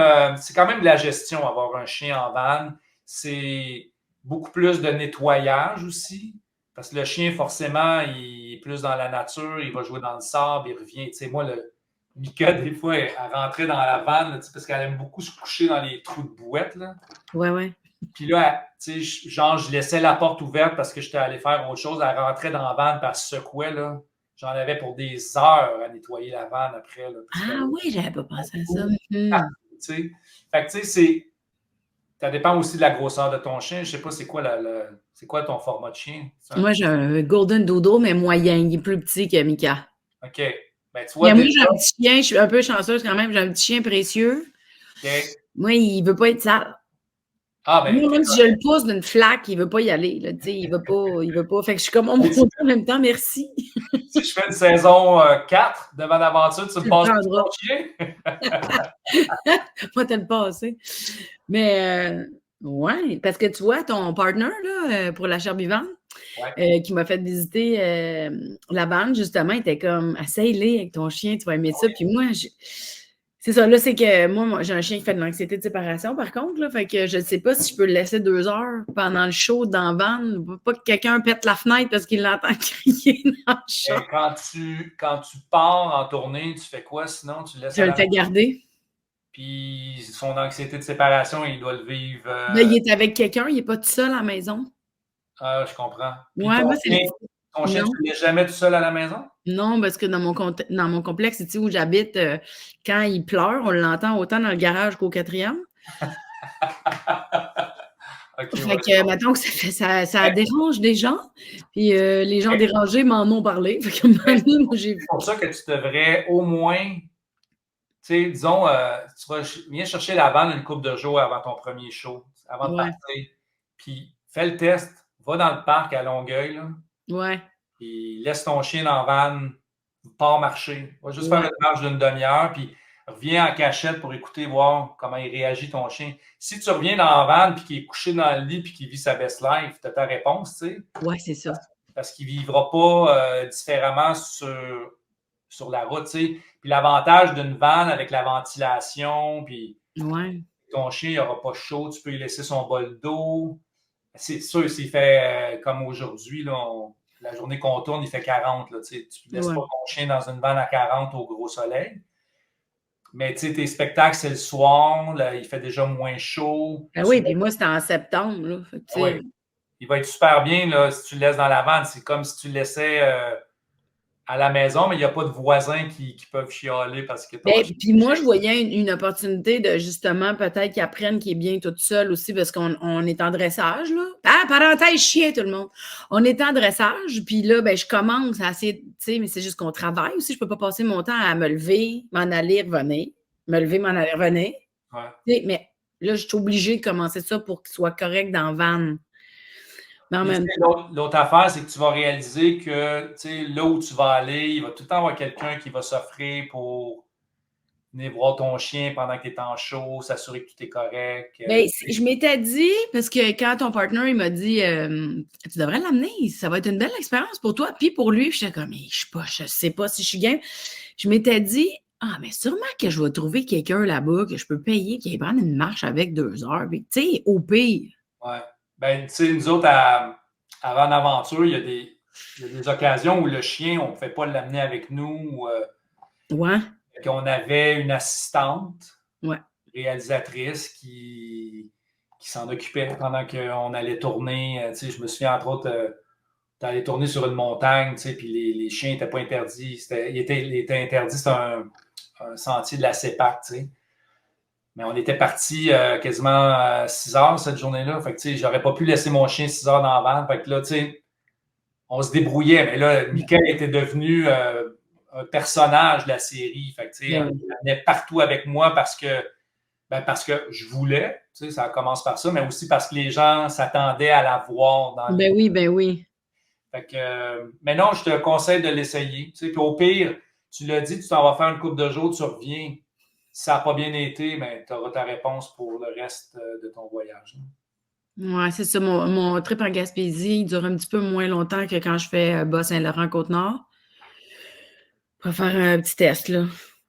de la gestion avoir un chien en van. C'est beaucoup plus de nettoyage aussi. Parce que le chien, forcément, il est plus dans la nature, il va jouer dans le sable, il revient. Moi, Mika, des fois, elle rentrait dans la vanne là, parce qu'elle aime beaucoup se coucher dans les trous de bouette. Là. Ouais, ouais. Puis là, genre, je laissais la porte ouverte parce que j'étais allé faire autre chose. Elle rentrait dans la vanne, puis elle se secouait. Là. J'en avais pour des heures à nettoyer la vanne après. Là, Ah oui, j'avais pas pensé à ça. Fait que, tu sais, ça dépend aussi de la grosseur de ton chien. Je sais pas, c'est quoi ton format de chien? Moi, j'ai un Golden Doodle, mais moyen. Il est plus petit que Mika. OK. Ben, tu vois, Mais moi, déjà, j'ai un petit chien. Je suis un peu chanceuse quand même. J'ai un petit chien précieux. OK. Moi, il veut pas être sale. Ah, ben, Moi, même si je le pousse d'une flaque, il veut pas y aller. Là, il veut pas, il veut pas. Fait que je suis comme, oh mon Dieu, en même temps, merci. si je fais une saison 4 de Van Aventure, tu me Tu le passes prendras. ton chien? Moi, t'as le passé. Mais, ouais, parce que tu vois, ton partner, là, pour la chair vivante, Ouais. qui m'a fait visiter la bande, justement, il était comme, essaye-les avec ton chien, tu vas aimer ça. Puis moi, C'est ça, là, c'est que moi, j'ai un chien qui fait de l'anxiété de séparation, par contre, là, fait que je ne sais pas si je peux le laisser 2 heures pendant le show dans le van, pas que quelqu'un pète la fenêtre parce qu'il l'entend crier dans le chat. Et quand tu pars en tournée, tu fais quoi sinon? Tu le laisses Je à le la fais maison? garder. Puis son anxiété de séparation, il doit le vivre. Là, il est avec quelqu'un, il n'est pas tout seul à la maison. Ah, je comprends. Puis Ouais, moi, c'est le ton chien, non. tu le laisses jamais tout seul à la maison? Non, parce que dans mon complexe ici où j'habite, quand il pleure, on l'entend autant dans le garage qu'au 4e. OK, Fait ouais, je que, comprends. mettons que ça dérange des gens, puis les gens dérangés m'en ont parlé. Fait qu'à un moment donné, moi, j'ai C'est pour ça que tu devrais au moins, tu sais, disons, viens chercher la vanne une couple de jours avant ton premier show, avant de ouais, partir. Puis fais le test, va dans le parc à Longueuil, là, ouais, puis laisse ton chien dans la vanne, pars marcher. Va juste faire ouais. une marche d'une demi-heure, puis reviens en cachette pour écouter, voir comment il réagit ton chien. Si tu reviens dans la vanne, puis qu'il est couché dans le lit, puis qu'il vit sa best life, tu as ta réponse, tu sais. Ouais, c'est ça. Parce qu'il ne vivra pas différemment sur la route, tu sais. Puis l'avantage d'une vanne avec la ventilation, puis Ouais. ton chien, il n'aura pas chaud, tu peux lui laisser son bol d'eau. C'est sûr, s'il fait comme aujourd'hui, là, la journée qu'on tourne, il fait 40. Là, tu ne laisses Ouais. pas ton chien dans une vanne à 40 au gros soleil. Mais tes spectacles, c'est le soir, là, il fait déjà moins chaud. Ben oui, puis moi, c'était en septembre, là. Fait que, tu Oui, sais, il va être super bien là, si tu le laisses dans la vanne. C'est comme si tu le laissais à la maison, mais il n'y a pas de voisins qui peuvent chialer parce que ton ben, chien. puis moi, je voyais une opportunité de justement peut-être qu'il apprenne qu'il est bien tout seul aussi parce qu'on est en dressage, là. Ah, parenthèse chien, tout le monde. On est en dressage, puis là, ben, je commence à essayer, tu sais, mais c'est juste qu'on travaille aussi. Je peux pas passer mon temps à me lever, m'en aller, revenir, me lever, m'en aller, revenir. Ouais. Tu sais, mais là, je suis obligée de commencer ça pour qu'il soit correct dans le van. Mais en Puis, même temps, l'autre affaire, c'est que tu vas réaliser que là où tu vas aller, il va tout le temps avoir quelqu'un qui va s'offrir pour venir voir ton chien pendant que tu es en show, s'assurer que tout est correct. ben, je m'étais dit, parce que quand ton partner, il m'a dit, tu devrais l'amener, ça va être une belle expérience pour toi, puis pour lui, j'étais comme, je sais pas si je suis game. Je m'étais dit, ah, mais sûrement que je vais trouver quelqu'un là-bas que je peux payer, qui va prendre une marche avec 2 heures, puis tu sais, au pire. Ouais. Ben, tu sais, nous autres, à Run Aventure, il y a des occasions où le chien, on ne pouvait pas l'amener avec nous. Ouais, Qu'on avait une assistante ouais. réalisatrice qui s'en occupait pendant qu'on allait tourner. Tu sais, je me souviens, entre autres, d'aller tourner sur une montagne, tu sais, puis les chiens n'étaient pas interdits. Il était interdit, c'était un sentier de la CEPAC, tu sais. Mais on était partis quasiment à 6 heures cette journée-là. Fait que, tu sais, j'aurais pas pu laisser mon chien 6 heures dans la van. Fait que là, tu sais, on se débrouillait. Mais là, Michael était devenu un personnage de la série. Fait que, tu sais, Ben il oui. venait partout avec moi parce que je voulais. Tu sais, ça commence par ça, mais aussi parce que les gens s'attendaient à la voir dans les. Ben oui, ben oui. Fait que, mais non, je te conseille de l'essayer. Tu sais, puis au pire, tu l'as dit, tu t'en vas faire une couple de jours, tu reviens. Si ça n'a pas bien été, mais tu auras ta réponse pour le reste de ton voyage. Ouais, c'est ça. Mon trip en Gaspésie, il dure un petit peu moins longtemps que quand je fais Bas-Saint-Laurent-Côte-Nord. On va faire un petit test, là.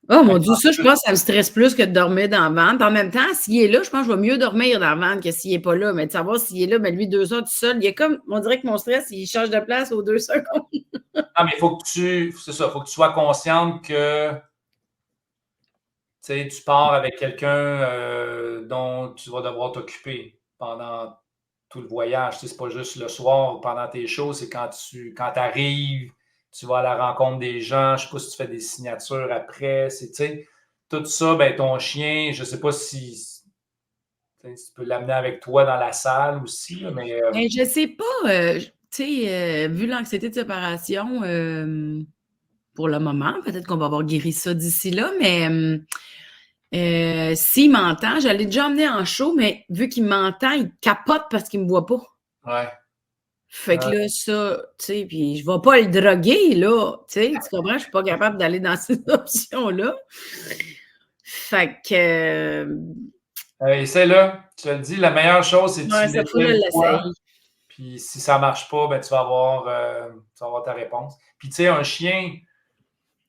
Oh mon Dieu, ça, je pense que ça me stresse plus que de dormir dans la van. Puis en même temps, s'il est là, je pense que je vais mieux dormir dans la van que s'il n'est pas là. Mais de savoir s'il est là, ben lui, 2 heures tout seul, il est comme, on dirait que mon stress, il change de place aux 2 secondes. Non, mais il faut que c'est ça, faut que tu sois consciente que tu pars avec quelqu'un dont tu vas devoir t'occuper pendant tout le voyage. C'est pas juste le soir ou pendant tes shows, c'est quand tu arrives, tu vas à la rencontre des gens. Je sais pas si tu fais des signatures après. Tout ça, ben, ton chien, je sais pas si tu peux l'amener avec toi dans la salle aussi, là, mais Ben, je sais pas, tu sais, vu l'anxiété de séparation, pour le moment, peut-être qu'on va avoir guéri ça d'ici là, mais s'il m'entend, je l'ai déjà emmené en show, mais vu qu'il m'entend, il capote parce qu'il me voit pas. ouais. Fait que là, ça, tu sais, puis je vais pas le droguer, là, tu sais, tu comprends? Je suis pas capable d'aller dans ces options-là. Fait que, Essaie-le. Tu te le dis, la meilleure chose, c'est que tu ouais, ça faut l'essaies que je une fois. l'essaye. Puis si ça marche pas, ben, tu vas avoir ta réponse. Puis tu sais, un chien,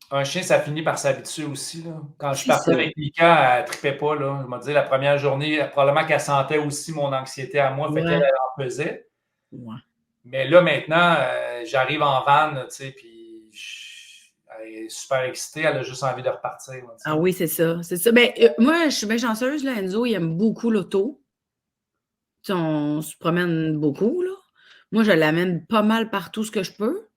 Un chien, ça finit par s'habituer aussi, là. Quand je C'est partais ça. avec Mika, elle ne tripait pas, là. Je me dis, la première journée, probablement qu'elle sentait aussi mon anxiété à moi, fait qu'elle Ouais. elle en faisait. Ouais. Mais là, maintenant, j'arrive en van, tu sais, puis elle est super excitée, elle a juste envie de repartir, là, tu sais. Ah oui, c'est ça. C'est ça. Ben, moi, je suis bien chanceuse, là. Enzo, il aime beaucoup l'auto. Tu sais, on se promène beaucoup, là. Moi, je l'amène pas mal partout ce que je peux.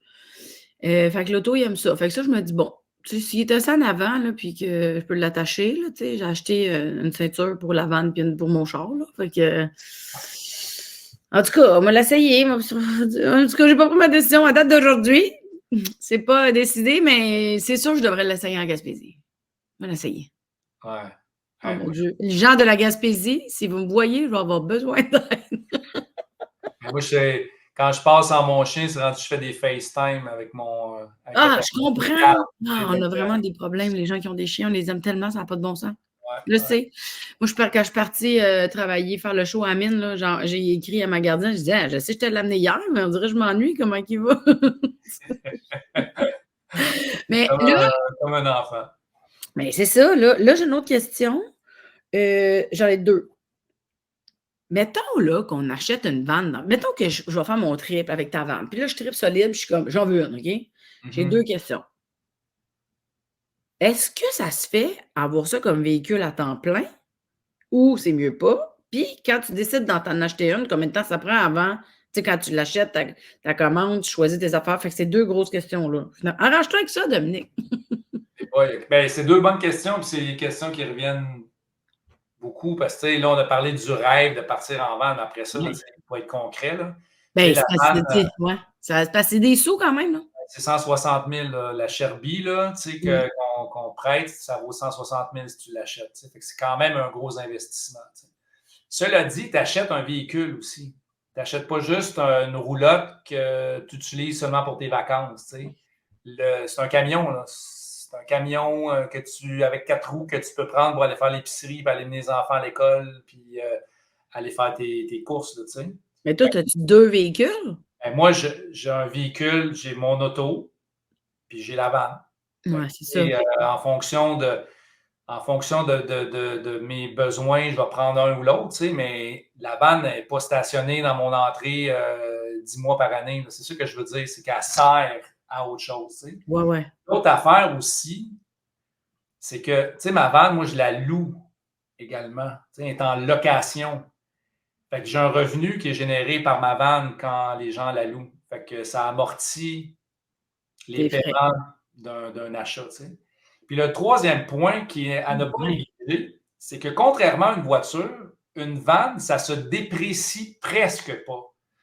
Fait que l'auto, il aime ça. Fait que ça, je me dis, bon, tu sais, s'il est assis en avant, là, puis que je peux l'attacher, là, tu sais, j'ai acheté une ceinture pour la vanne puis une pour mon char, là. Fait que, en tout cas, on va l'essayer. En tout cas, j'ai pas pris ma décision à date d'aujourd'hui. C'est pas décidé, mais c'est sûr que je devrais l'essayer en Gaspésie. On va l'essayer. Ouais. Oh Ouais, mon moi, Dieu. Les gens de la Gaspésie, si vous me voyez, je vais avoir besoin d'aide. quand je passe en mon chien, c'est rendu je fais des FaceTime avec avec le Ah, je personnel comprends. local. Ah, on Fait a que, vraiment des problèmes, les gens qui ont des chiens, on les aime tellement, ça n'a pas de bon sens. ouais, Je ouais. sais. Moi, quand je suis partie travailler, faire le show à mine, là, genre, j'ai écrit à ma gardienne, je disais, ah, je sais, je t'ai l'amené hier, mais on dirait que je m'ennuie, comment il va? Mais Comme là, comme un enfant. mais c'est ça, là j'ai une autre question. J'en ai deux. Mettons là qu'on achète une vanne. Mettons que je vais faire mon trip avec ta vanne. Puis là, je tripe solide, puis je suis comme, j'en veux une, OK? J'ai deux Mhm. questions. Est-ce que ça se fait avoir ça comme véhicule à temps plein ou c'est mieux pas? Puis quand tu décides d'en acheter une, combien de temps ça prend avant? Tu sais, quand tu l'achètes, ta commande, tu choisis tes affaires. Fait que c'est deux grosses questions-là. Arrange-toi avec ça, Dominique. Ouais, ben, c'est deux bonnes questions, puis c'est des questions qui reviennent beaucoup parce que tu sais, là, on a parlé du rêve de partir en van, mais après ça, là, Oui. il faut être concret. Là. Tu sais, Ben, la c'est parce vanne, que, tu sais, ouais. C'est parce que c'est des sous quand même, là. c'est 160 000. Là, la Sherby, là, tu sais, Mm. qu'on prête, ça vaut 160 000 si tu l'achètes. Tu sais. Fait que c'est quand même un gros investissement. Tu sais. Cela dit, tu achètes un véhicule aussi. Tu n'achètes pas juste une roulotte que tu utilises seulement pour tes vacances. Tu sais. C'est un camion. Là. C'est un camion avec 4 roues que tu peux prendre pour aller faire l'épicerie, pour aller mener les enfants à l'école, puis aller faire tes courses. Là, tu sais. Mais toi, as-tu deux véhicules? Ben, moi, j'ai un véhicule, j'ai mon auto, puis j'ai la vanne. Fait Ouais, que, c'est ça. en fonction de mes besoins, je vais prendre un ou l'autre, tu sais, mais la vanne n'est pas stationnée dans mon entrée 10 mois par année. Là. C'est ça que je veux dire, c'est qu'elle sert à autre chose. Tu sais. Ouais, ouais. L'autre affaire aussi, c'est que, tu sais, ma vanne, moi, je la loue également. Tu sais, elle est en location. Fait que j'ai un revenu qui est généré par ma vanne quand les gens la louent. Fait que ça amortit les Tes frais. paiements d'un achat. Tu sais. Puis le troisième point qui est à ne pas Ouais. négliger, c'est que contrairement à une voiture, une vanne, ça se déprécie presque pas.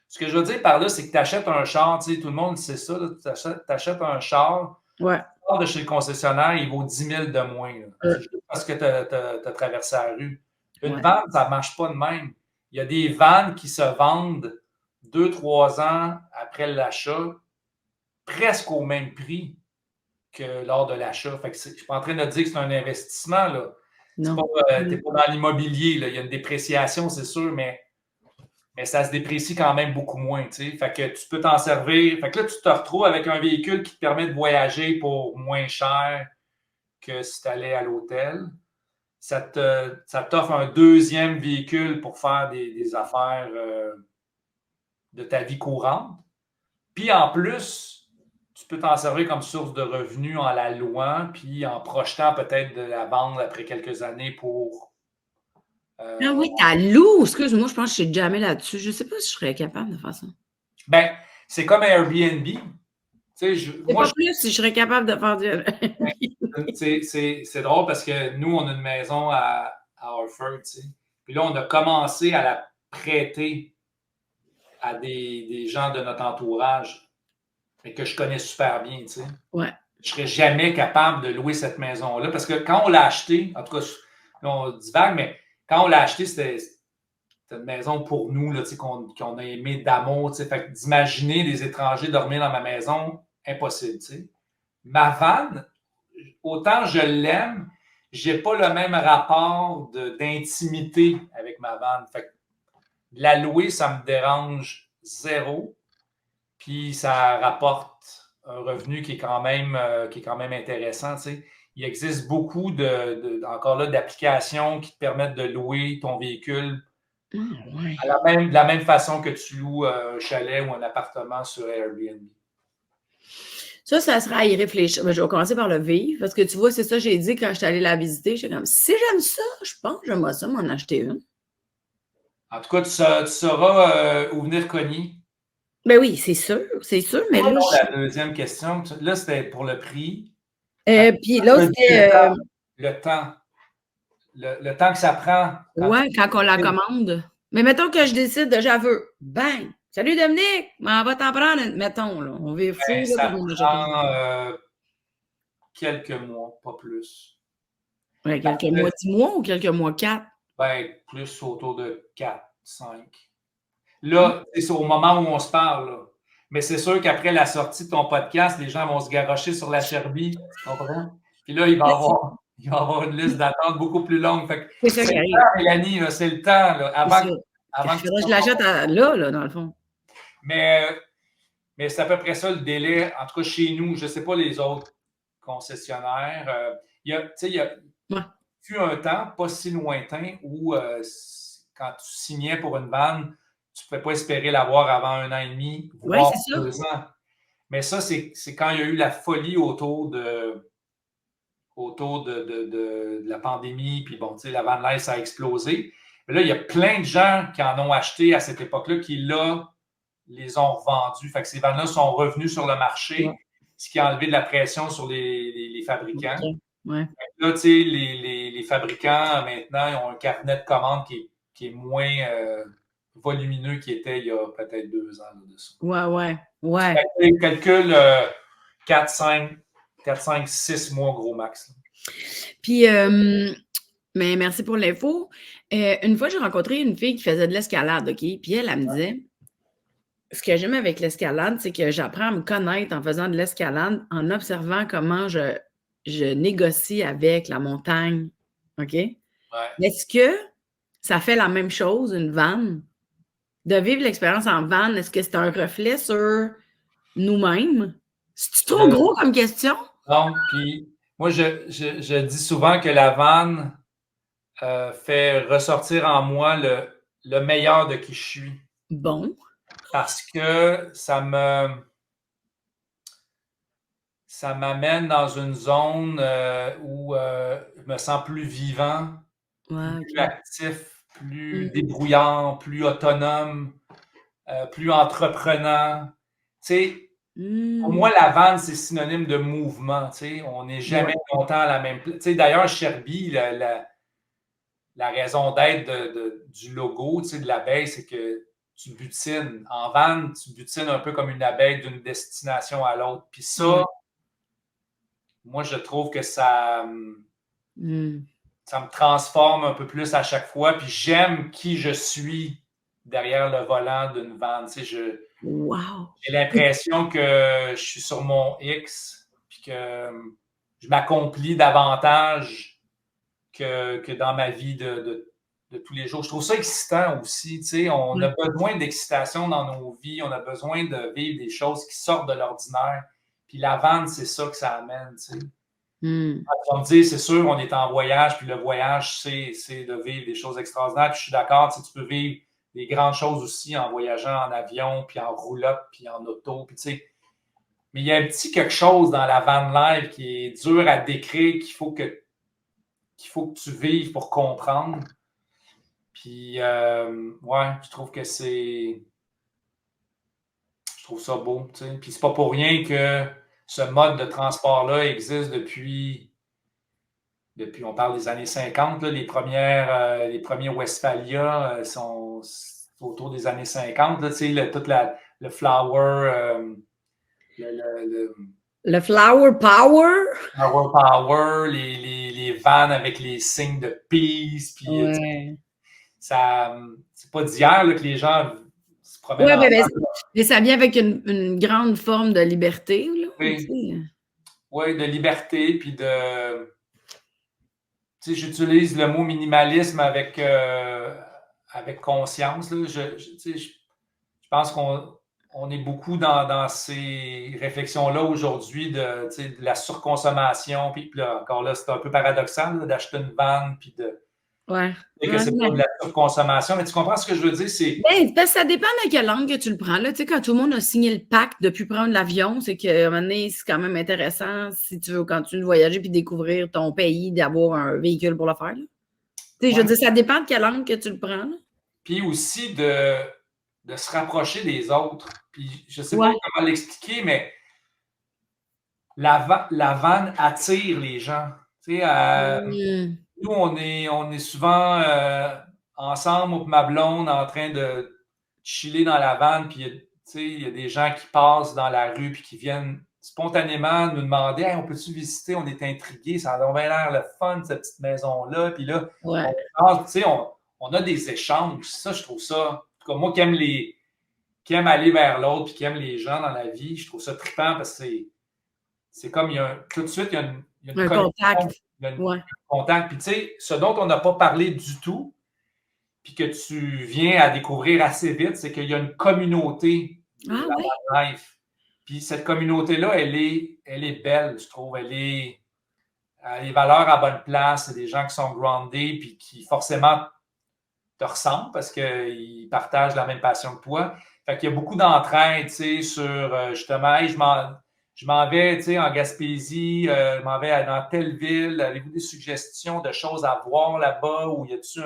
Ce que je veux dire par là, c'est que tu achètes un char, tu sais, tout le monde sait ça, tu achètes un char, Ouais. tu pars de chez le concessionnaire, il vaut 10 000 de moins. Là. Euh, C'est juste parce que tu as traversé la rue. Une ouais. vanne, ça ne marche pas de même. Il y a des vannes qui se vendent 2, 3 ans après l'achat, presque au même prix que lors de l'achat. Fait que je ne suis pas en train de dire que c'est un investissement. Là. Tu Non. n'es pas dans l'immobilier. Là. Il y a une dépréciation, c'est sûr, mais ça se déprécie quand même beaucoup moins. Tu sais. Fait que tu peux t'en servir. Fait que là, tu te retrouves avec un véhicule qui te permet de voyager pour moins cher que si tu allais à l'hôtel. Ça t'offre un deuxième véhicule pour faire des affaires de ta vie courante. Puis en plus, tu peux t'en servir comme source de revenus en la louant, puis en projetant peut-être de la vendre après quelques années pour. Ah euh, oui, t'as loup. Excuse-moi, je pense que je suis jamais là-dessus. Je sais pas si je serais capable de faire ça. ben, c'est comme Airbnb. Tu sais, C'est moi, pas plus si je serais capable de faire du. c'est drôle parce que nous, on a une maison à Harford, tu sais. Puis là, on a commencé à la prêter à des gens de notre entourage, mais que je connais super bien, tu sais. Ouais. Je ne serais jamais capable de louer cette maison-là. Parce que quand on l'a acheté, en tout cas, là, on divague, mais quand on l'a acheté, c'était une maison pour nous, là, qu'on a aimé d'amour. Fait d'imaginer des étrangers dormir dans ma maison, impossible. T'sais. Ma vanne, autant je l'aime, je n'ai pas le même rapport d'intimité avec ma vanne. Fait la louer, ça me dérange zéro. Puis ça rapporte un revenu qui est quand même intéressant. Tu sais. Il existe beaucoup encore là d'applications qui te permettent de louer ton véhicule Ouais. de la même façon que tu loues un chalet ou un appartement sur Airbnb. Ça sera à y réfléchir. Mais je vais commencer par le vivre, parce que tu vois, c'est ça que j'ai dit quand j'étais allée la visiter. J'étais comme, si j'aime ça, je pense que j'aimerais ça m'en acheter une. En tout cas, tu sauras où venir cogner. Ben oui, c'est sûr, mais là, La deuxième question, là, c'était pour le prix. puis là, c'était... Le temps. Le temps que ça prend. Ouais, quand on la commande. Mais mettons que je décide de j'avoue. Bang! Salut Dominique! On va t'en prendre une. Mettons, là. On vire fou, là, Ça pour prend quelques mois, pas plus. Ouais, quelques mois, 10 mois ou quelques mois, 4? Ben, plus autour de 4, 5. Là, c'est au moment où on se parle. Là. Mais c'est sûr qu'après la sortie de ton podcast, les gens vont se garrocher sur la Cherbie. Tu comprends? Puis là, il va y avoir une liste d'attente beaucoup plus longue. Fait que C'est ça c'est qui le arrive. temps, Mélanie, là, c'est le temps. Là, avant que je l'achète là, dans le fond. Mais c'est à peu près ça le délai, en tout cas chez nous. Je ne sais pas les autres concessionnaires. Il y a eu un temps, pas si lointain, où quand tu signais pour une vanne, tu ne pouvais pas espérer l'avoir avant 1 an et demi, voire 2 ans. Mais ça, c'est quand il y a eu la folie autour de la pandémie, puis bon, tu sais, la van life a explosé. Mais là, il y a plein de gens qui en ont acheté à cette époque-là, qui là, les ont revendus. Fait que ces vannes-là sont revenus sur le marché, ce qui a enlevé de la pression sur les fabricants. Ouais. Là, tu sais, les fabricants, maintenant, ils ont un carnet de commandes qui est moins volumineux qu'il était il y a peut-être 2 ans. Là, de ça. Ouais. Calcule 4, 5, 6 mois gros max. Là. Puis, mais merci pour l'info. Une fois, j'ai rencontré une fille qui faisait de l'escalade, OK? Puis elle me disait, ce que j'aime avec l'escalade, c'est que j'apprends à me connaître en faisant de l'escalade, en observant comment je négocie avec la montagne, OK? Ouais. Est-ce que ça fait la même chose, une vanne? De vivre l'expérience en van, est-ce que c'est un reflet sur nous-mêmes? C'est-tu trop gros comme question? Non, puis moi, je dis souvent que la vanne fait ressortir en moi le meilleur de qui je suis. Bon. Parce que ça m'amène dans une zone où je me sens plus vivant, plus actif, plus débrouillant, plus autonome, plus entreprenant. Tu sais, pour moi, la vanne, c'est synonyme de mouvement. Tu sais, on n'est jamais longtemps à la même place. Tu sais, d'ailleurs, Cherbie, la raison d'être du logo, tu sais, de l'abeille, c'est que tu butines. En van, tu butines un peu comme une abeille d'une destination à l'autre. Puis ça, moi, je trouve que ça me transforme un peu plus à chaque fois. Puis j'aime qui je suis derrière le volant d'une van. Tu sais, j'ai l'impression que je suis sur mon X, puis que je m'accomplis davantage que dans ma vie de tous les jours. Je trouve ça excitant aussi. Tu sais, on a besoin d'excitation dans nos vies. On a besoin de vivre des choses qui sortent de l'ordinaire. Puis la vanne, c'est ça que ça amène. Tu sais. Tu vas me dire, c'est sûr, on est en voyage, puis le voyage, c'est de vivre des choses extraordinaires. Puis je suis d'accord, tu peux vivre des grandes choses aussi en voyageant en avion, puis en roulotte, puis en auto. Puis, tu sais. Mais il y a un petit quelque chose dans la van life qui est dur à décrire, qu'il faut que tu vives pour comprendre. Puis, je trouve que je trouve ça beau, tu sais. Puis, c'est pas pour rien que ce mode de transport-là existe depuis, on parle des années 50, là, les premiers Westphalia sont autour des années 50, là, tu sais, tout le flower, le flower power? Flower power, les vannes avec les signes de peace, puis c'est pas d'hier que les gens se promènent mais ça vient avec une grande forme de liberté. Là, oui, de liberté, puis de... Tu sais, j'utilise le mot minimalisme avec conscience. Là. Je pense qu'on on est beaucoup dans ces réflexions-là aujourd'hui de la surconsommation. Puis là, encore là, c'est un peu paradoxal d'acheter une vanne puis de Ouais. et que Ouais, c'est pas de la surconsommation. Mais tu comprends ce que je veux dire? C'est ben, parce que ça dépend de quelle langue que tu le prends. Là. Tu sais, quand tout le monde a signé le pacte depuis prendre l'avion, c'est qu'à un moment donné, c'est quand même intéressant si tu veux continuer de voyager puis découvrir ton pays, d'avoir un véhicule pour le faire. Là. Tu sais, je ouais. veux dire, ça dépend de quelle langue que tu le prends. Là. Puis aussi de se rapprocher des autres. Puis je sais pas Ouais. comment l'expliquer, mais la vanne attire les gens. Tu sais, Mm. nous, on est souvent ensemble, moi et ma blonde, en train de chiller dans la vanne, puis tu sais, il y a des gens qui passent dans la rue puis qui viennent spontanément nous demander hey, on peut-tu visiter? On est intrigués, ça a bien l'air le fun, cette petite maison-là. Puis là, Ouais. tu sais, on a des échanges. Ça, je trouve ça. En tout cas, moi qui aime aller vers l'autre puis qui aime les gens dans la vie, je trouve ça trippant parce que c'est comme tout de suite, il y a une Un connexion, contact. il y a un Ouais. contact. Puis tu sais, ce dont on n'a pas parlé du tout, puis que tu viens à découvrir assez vite, c'est qu'il y a une communauté de Ah la oui. van life. Puis cette communauté-là, elle est belle, je trouve. Elle a les valeurs à bonne place. C'est des gens qui sont groundés, puis qui forcément te ressemblent parce qu'ils partagent la même passion que toi. Fait qu'il y a beaucoup d'entraide, tu sais, sur justement, hey, je m'en vais, tu sais, en Gaspésie, je m'en vais dans telle ville. Avez-vous des suggestions de choses à voir là-bas? Ou y a-tu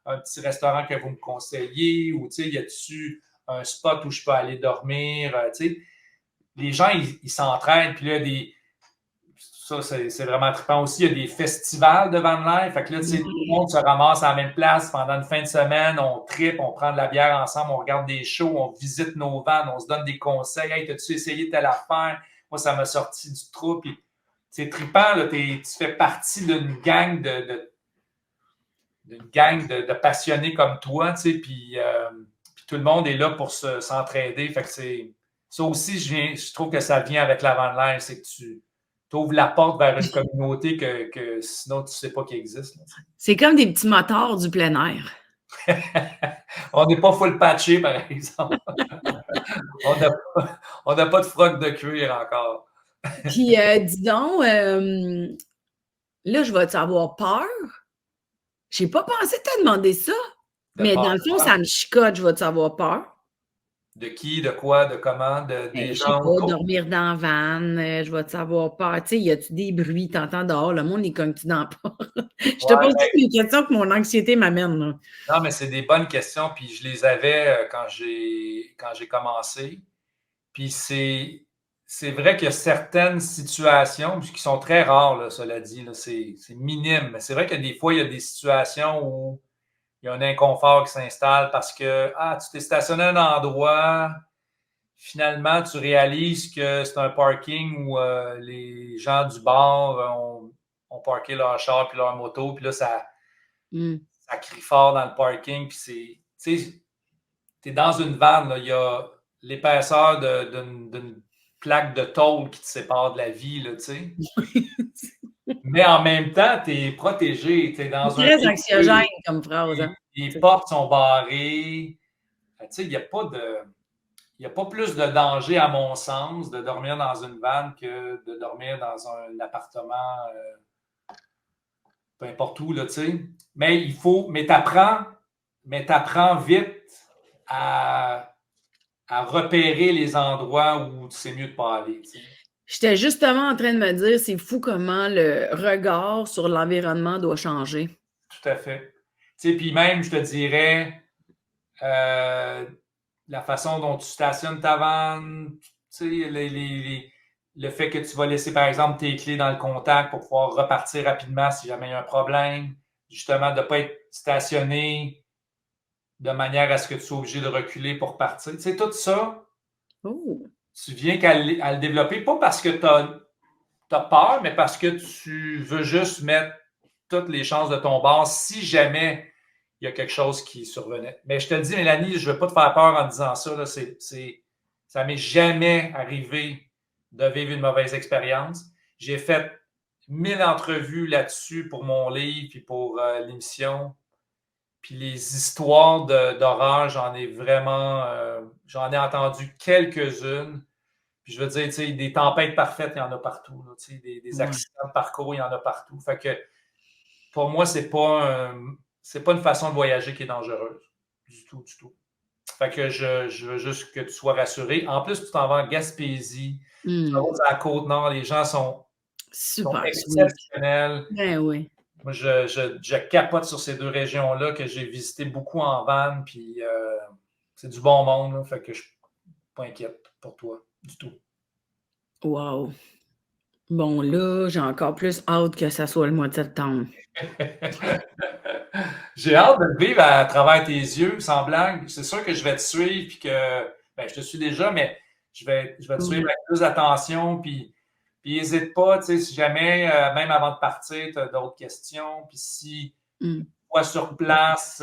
un petit restaurant que vous me conseillez? Ou, tu sais, y a-tu un spot où je peux aller dormir? Tu sais, les gens, ils s'entraident. Puis là, ça, c'est vraiment trippant aussi. Il y a des festivals de van life. Fait que là, tu sais, tout le Ouais. monde se ramasse à la même place pendant une fin de semaine. On tripe, on prend de la bière ensemble, on regarde des shows, on visite nos vannes, on se donne des conseils. Hey, t'as-tu essayé telle affaire? Moi, ça m'a sorti du trou. Puis, c'est trippant, là. Tu fais partie d'une gang de passionnés comme toi, tu sais. Puis tout le monde est là pour s'entraider. Fait que ça aussi, je trouve que ça vient avec la van life. C'est que tu ouvres la porte vers une communauté que sinon tu ne sais pas qu'il existe. C'est comme des petits motards du plein air. On n'est pas full patché, par exemple. On n'a pas de froc de cuir encore. Puis, dis donc, là, je vais-tu avoir peur? J'ai pas pensé te demander ça. De Mais part dans le fond, ça me chicote, je vais-tu avoir peur? de qui, de quoi, de comment, Ben, des je sais gens pas, autour. dormir dans la van, je vais-tu avoir peur? Tu sais, y a-tu des bruits, t'entends dehors, le monde, il cogne-tu dans la porte? Je te Ouais, pose toutes les questions que mon anxiété m'amène, là. non, mais c'est des bonnes questions, puis je les avais quand j'ai commencé. Puis c'est vrai qu'il y a certaines situations, qui sont très rares, là, cela dit, là, c'est minime. Mais c'est vrai que des fois, il y a des situations où il y a un inconfort qui s'installe parce que tu t'es stationné à un endroit, finalement, tu réalises que c'est un parking où les gens du bar ont parké leur char puis leur moto, puis là, ça, Mmh. ça crie fort dans le parking, puis tu sais, tu es dans une vanne, là, il y a l'épaisseur d'une plaque de tôle qui te sépare de la vie, là, tu sais. Mais en même temps, tu es protégé, tu es C'est dans un très anxiogène véhicule, comme phrase, hein? les portes sont barrées. Tu sais, il y a pas plus de danger, à mon sens, de dormir dans une vanne que de dormir dans un appartement, peu importe où, là, tu sais. Mais t'apprends vite à repérer les endroits où c'est mieux de ne pas aller. Tu sais. J'étais justement en train de me dire, c'est fou comment le regard sur l'environnement doit changer. Tout à fait. Tu sais, puis même, je te dirais, euh, la façon dont tu stationnes ta vanne, tu sais, le fait que tu vas laisser, par exemple, tes clés dans le contact pour pouvoir repartir rapidement si jamais il y a un problème. Justement, de ne pas être stationné de manière à ce que tu sois obligé de reculer pour partir. Tu sais, tout ça, Oh! tu viens qu'à le développer, pas parce que tu as peur, mais parce que tu veux juste mettre toutes les chances de ton bord si jamais il y a quelque chose qui survenait. Mais je te le dis, Mélanie, je ne veux pas te faire peur en disant ça. Là, ça m'est jamais arrivé de vivre une mauvaise expérience. J'ai fait 1000 entrevues là-dessus pour mon livre et pour l'émission. Puis les histoires d'horreur, j'en ai entendu quelques-unes. Puis je veux dire, tu sais, des tempêtes parfaites, il y en a partout. Là, tu sais, des Ouais. accidents de parcours, il y en a partout. Fait que pour moi, c'est pas une façon de voyager qui est dangereuse. Du tout, du tout. Fait que je veux juste que tu sois rassuré. En plus, tu t'en vas en Gaspésie, tu t'en vas à la Côte-Nord, les gens sont Super sweet. exceptionnels. Ben oui. Moi, je capote sur ces deux régions-là que j'ai visitées beaucoup en van, puis c'est du bon monde, là, fait que je suis pas inquiète pour toi du tout. Wow. Bon, là, j'ai encore plus hâte que ça soit le mois de septembre. J'ai hâte de le vivre à travers tes yeux, sans blague. C'est sûr que je vais te suivre, puis que ben, je te suis déjà, mais je vais te suivre Ouais. avec plus d'attention, puis n'hésite pas, tu sais, si jamais, même avant de partir, tu as d'autres questions, puis si Mmh. toi sur place,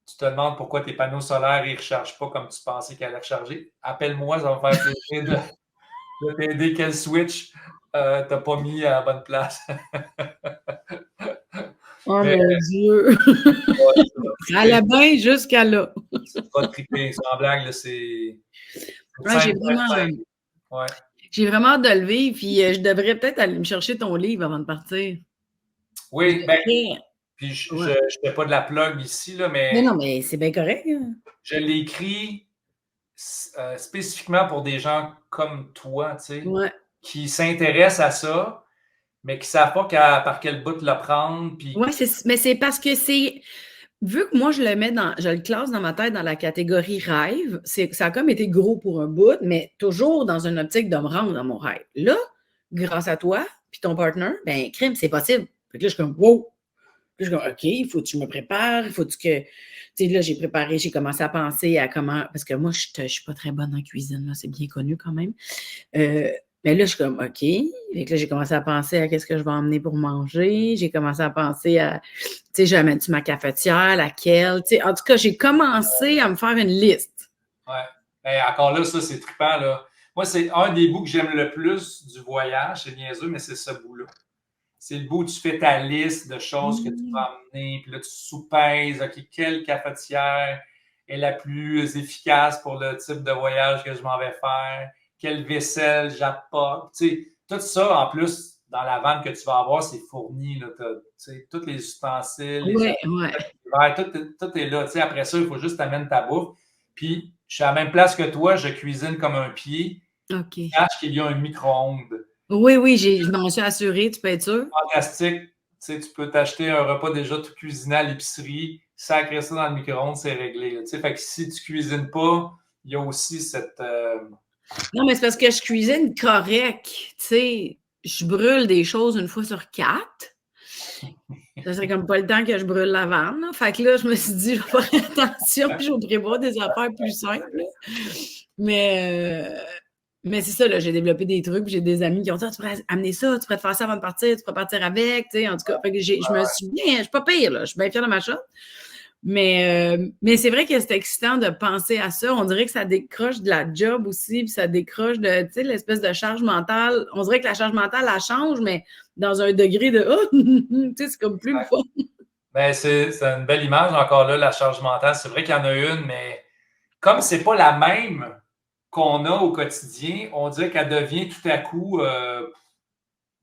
tu te demandes pourquoi tes panneaux solaires ne rechargent pas comme tu pensais qu'ils allaient recharger, appelle-moi, ça va me faire plaisir de t'aider quel switch t'as pas mis à la bonne place. Oh Mais mon Dieu! Ça allait bien jusqu'à là. tu vas triper, sans blague, là, c'est Ouais, simple pour être simple. Ouais. j'ai vraiment hâte de le vivre, puis je devrais peut-être aller me chercher ton livre avant de partir. Je Oui, ben, devrais. puis je Ouais. ne fais pas de la plug ici, là, Mais mais non, mais c'est bien correct, hein. je l'ai écrit spécifiquement pour des gens comme toi, tu sais, Ouais. qui s'intéressent à ça, mais qui ne savent pas par quel bout le prendre. Puis, Ouais, mais c'est parce que c'est vu que moi je le classe dans ma tête dans la catégorie rêve, ça a comme été gros pour un bout, mais toujours dans une optique de me rendre à mon rêve. Là, grâce à toi puis ton partner, ben crime, c'est possible. Fait que là, je suis comme wow! Puis je suis comme OK, il faut que je me prépare, il faut que tu sais, là, j'ai préparé, j'ai commencé à penser à comment parce que moi, je suis pas très bonne en cuisine, là, c'est bien connu quand même. Mais là, je suis comme OK. Fait que là, j'ai commencé à penser à qu'est-ce que je vais emmener pour manger. J'ai commencé à penser à, tu sais, j'amène-tu ma cafetière, laquelle, tu sais. En tout cas, j'ai commencé à me faire une liste. ouais. Ben, encore là, ça, c'est trippant, là. Moi, c'est un des bouts que j'aime le plus du voyage, c'est niaiseux, mais c'est ce bout-là. C'est le bout où tu fais ta liste de choses que tu Mmh. vas emmener, puis là, tu soupèses, OK, quelle cafetière est la plus efficace pour le type de voyage que je m'en vais faire, quelle vaisselle j'apporte. Tu sais, tout ça, en plus, dans la vanne que tu vas avoir, c'est fourni. Là, tu sais, tous les ustensiles, les Ouais, ouais. verres, tout est là. Tu sais, après ça, il faut juste t'amener ta bouffe. Puis, je suis à la même place que toi, je cuisine comme un pied. OK. Sache qu'il y a un micro-ondes. Oui, oui, je m'en suis assurée, tu peux être sûre? Fantastique. Tu sais, tu peux t'acheter un repas déjà tout cuisiné à l'épicerie, sacrer ça dans le micro-ondes, c'est réglé. Là. Tu sais, fait que si tu cuisines pas, il y a aussi cette. Non, mais c'est parce que je cuisine correct. Tu sais, je brûle des choses une fois sur 4. Ça serait comme pas le temps que je brûle la vanne, là. Fait que là, je me suis dit, je vais faire attention, puis je vais prévoir des affaires plus simples, là. Mais, euh, mais c'est ça, là, j'ai développé des trucs, puis j'ai des amis qui ont dit, ah, tu pourrais amener ça, tu pourrais te faire ça avant de partir, tu pourrais partir avec, tu sais, en tout cas. Fait que je me suis bien, je suis pas pire, là. Je suis bien fière de ma shot. Mais c'est vrai que c'est excitant de penser à ça. On dirait que ça décroche de la job aussi, puis ça décroche de, tu sais, l'espèce de charge mentale. On dirait que la charge mentale, elle change, mais dans un degré de, oh, tu sais, c'est comme plus le fun. Ben, c'est une belle image encore là, la charge mentale. C'est vrai qu'il y en a une, mais comme c'est pas la même qu'on a au quotidien, on dirait qu'elle devient tout à coup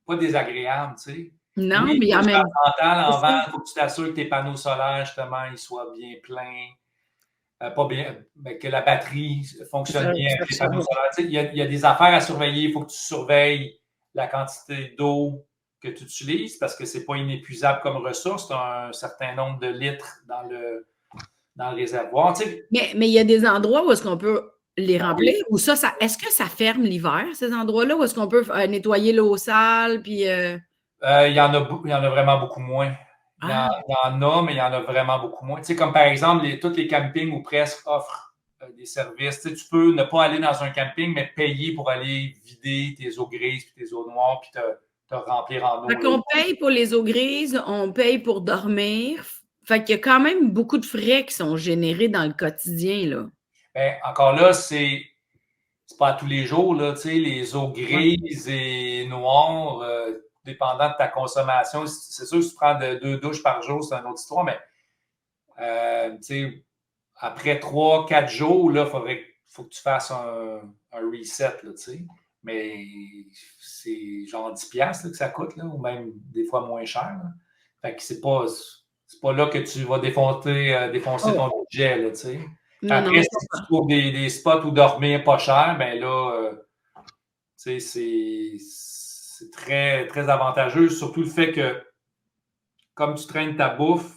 pas désagréable, tu sais. Oui, Non, il mais faut en que même charge mentale c'est en ça. vente, il faut que tu t'assures que tes panneaux solaires, justement, ils soient bien pleins. Pas bien, ben, que la batterie fonctionne bien Ça avec les panneaux recharge. solaires. Tu sais, il y a des affaires à surveiller. Il faut que tu surveilles la quantité d'eau que tu utilises parce que c'est pas inépuisable comme ressource. Tu as un certain nombre de litres dans le réservoir. Tu sais, Mais il y a des endroits où est-ce qu'on peut les oui, remplir? Ou est-ce que ça ferme l'hiver, ces endroits-là? Ou est-ce qu'on peut nettoyer l'eau sale? Puis, il y en a vraiment beaucoup moins. ah, Il y en a, mais il y en a vraiment beaucoup moins. Tu sais, comme par exemple, tous les campings ou presque offrent des services. Tu sais, tu peux ne pas aller dans un camping, mais payer pour aller vider tes eaux grises puis tes eau noires puis te remplir en fait eau. Là. qu'on paye pour les eaux grises, on paye pour dormir. Fait qu'il y a quand même beaucoup de frais qui sont générés dans le quotidien, là. Ben, encore là, c'est pas à tous les jours, là, tu sais, les eaux Ouais. grises et noires, dépendant de ta consommation. C'est sûr que si tu prends deux douches par jour, c'est une autre histoire, mais Tu sais, après 3-4 jours, il faut que tu fasses un reset, là, tu sais. Mais c'est genre 10$ là, que ça coûte, là, ou même des fois moins cher. Là. Fait que c'est pas là que tu vas défoncer Oh, ton budget, là, tu sais. non, non, Après, je si tu comprends. trouves des spots où dormir pas cher, ben là, tu sais, c'est très, très avantageux. Surtout le fait que, comme tu traînes ta bouffe,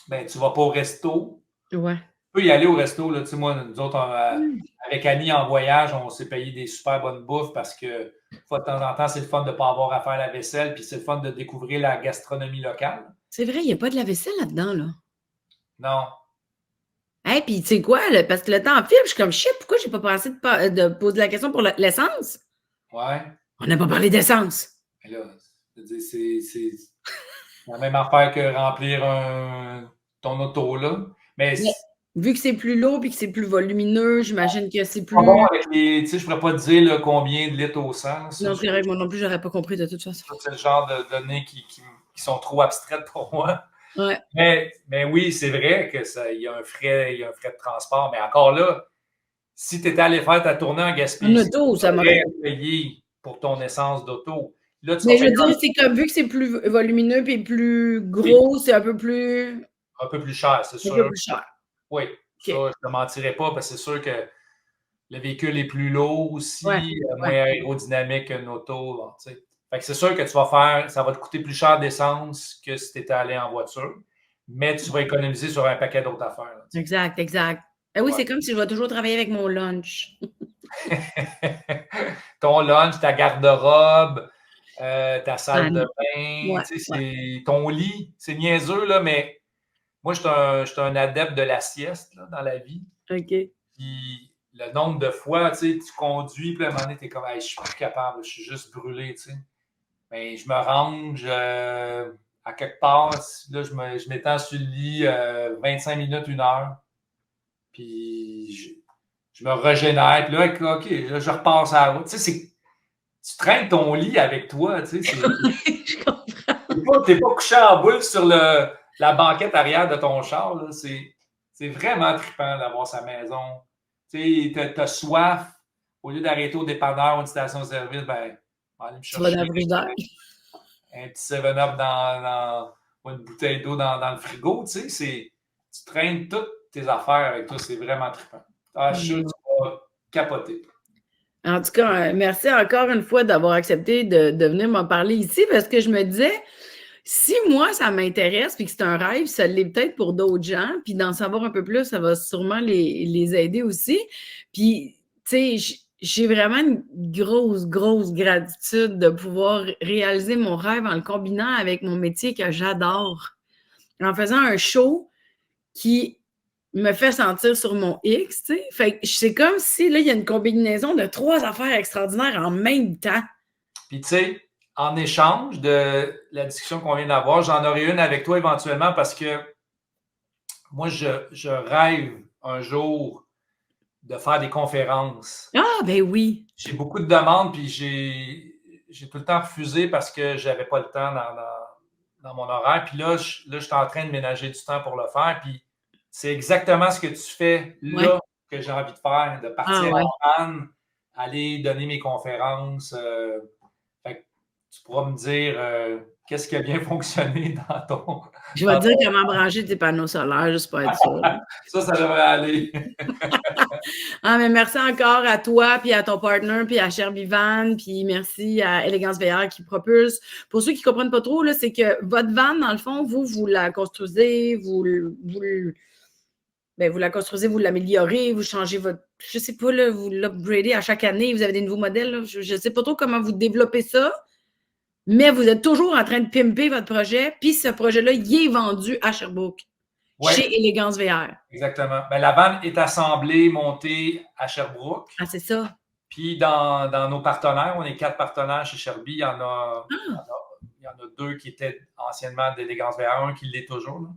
ben tu vas pas au resto. Ouais. Tu peux y aller au resto, là. Tu sais, moi, nous autres, Mm. avec Annie en voyage, on s'est payé des super bonnes bouffes parce que, de temps en temps, c'est le fun de ne pas avoir à faire la vaisselle, puis c'est le fun de découvrir la gastronomie locale. C'est vrai, il n'y a pas de la vaisselle là-dedans, là. Non. Hey, puis tu sais quoi, là, parce que le temps file, je suis comme, shit, pourquoi j'ai pas pensé de poser la question pour l'essence? Ouais. On n'a pas parlé d'essence. Mais là, je veux dire, c'est la même affaire que remplir ton auto, là. Mais Mais vu que c'est plus lourd et que c'est plus volumineux, j'imagine que c'est pas bon plus. avec les. Tu sais, je ne pourrais pas te dire là, combien de litres au 100. Ça, Non, c'est correct, moi non plus, j'aurais pas compris de toute façon. c'est le genre de données qui sont trop abstraites pour moi. Ouais. Mais oui, c'est vrai qu'il y a un frais de transport. Mais encore là, si tu étais allé faire ta tournée en En Gaspésie, auto, tu ça aurais m'aurait. payé pour ton essence d'auto. Là, tu vas Mais je veux payer dire, c'est comme vu que c'est plus volumineux et plus gros, c'est un peu plus. un peu plus cher, c'est Un peu sûr. plus cher. Oui, ça, OK. je ne te mentirais pas parce que c'est sûr que le véhicule est plus lourd Ouais. aussi, moins Ouais. aérodynamique qu'une auto. Bon, tu sais. Fait que c'est sûr que tu vas faire, ça va te coûter plus cher d'essence que si tu étais allé en voiture, mais tu vas économiser sur un paquet d'autres affaires. Là, tu sais. Exact, exact. Eh oui, Ouais. c'est comme si je vais toujours travailler avec mon lunch. Ton lunch, ta garde-robe, ta Ah salle de non. bain, Ouais, tu sais, ouais. c'est ton lit. C'est niaiseux, là, mais moi, je suis un adepte de la sieste là, dans la vie. OK. Puis le nombre de fois, tu sais, tu conduis, puis à un moment donné, t'es comme, hey, je suis plus capable, je suis juste brûlé, tu sais. Mais je me range à quelque part. Là, je m'étends sur le lit 25 minutes, 1 heure. Puis je me régénère. Puis là, OK, là, je repasse à la route. Tu sais, tu traînes ton lit avec toi. Tu sais, Je comprends. t'es pas couché en boule sur la banquette arrière de ton char. Là. C'est vraiment trippant d'avoir sa maison. Tu sais, t'as soif. Au lieu d'arrêter au dépanneur ou une station-service, ben, on va aller me Tu vas dans chercher le frigidaire. un petit 7-Up ou une bouteille d'eau dans le frigo. Tu sais, tu traînes toutes tes affaires avec toi. C'est vraiment trippant. Ah, je suis sûr que tu vas capoter. En tout cas, merci encore une fois d'avoir accepté de venir m'en parler ici parce que je me disais, si moi, ça m'intéresse puis que c'est un rêve, ça l'est peut-être pour d'autres gens, puis d'en savoir un peu plus, ça va sûrement les aider aussi. Puis, tu sais, j'ai vraiment une grosse, grosse gratitude de pouvoir réaliser mon rêve en le combinant avec mon métier que j'adore. En faisant un show qui me fait sentir sur mon X, tu sais. Fait que c'est comme si, là, il y a une combinaison de 3 affaires extraordinaires en même temps. Puis, tu sais, en échange de la discussion qu'on vient d'avoir, j'en aurai une avec toi éventuellement parce que moi, je rêve un jour de faire des conférences. Ah, ben oui. J'ai beaucoup de demandes, puis j'ai tout le temps refusé parce que je n'avais pas le temps dans mon horaire. Puis là, je suis en train de ménager du temps pour le faire. Puis c'est exactement ce que tu fais Ouais. là que j'ai envie de faire, de Ah, partir ouais. en van, aller donner mes conférences. Fait que tu pourras me dire qu'est-ce qui a bien fonctionné dans ton. Je vais te dire comment brancher tes panneaux solaires, juste pour être sûr. Ça devrait aller. Ah, mais merci encore à toi, puis à ton partner, puis à Cherbivan, puis merci à Élégance VR qui propulse. Pour ceux qui ne comprennent pas trop, là, c'est que votre van, dans le fond, vous la construisez, vous la construisez, vous l'améliorez, vous changez votre. Je ne sais pas, là, vous l'upgradez à chaque année, vous avez des nouveaux modèles. Là. Je ne sais pas trop comment vous développez ça, mais vous êtes toujours en train de pimper votre projet, puis ce projet-là, il est vendu à Sherbrooke, Oui, chez Élégance VR. exactement. Ben, la vanne est assemblée, montée à Sherbrooke. Ah, c'est ça. Puis dans nos partenaires, on est 4 partenaires chez Sherby. Il y en a 2 qui étaient anciennement d'Élégance VR, un qui l'est toujours, là,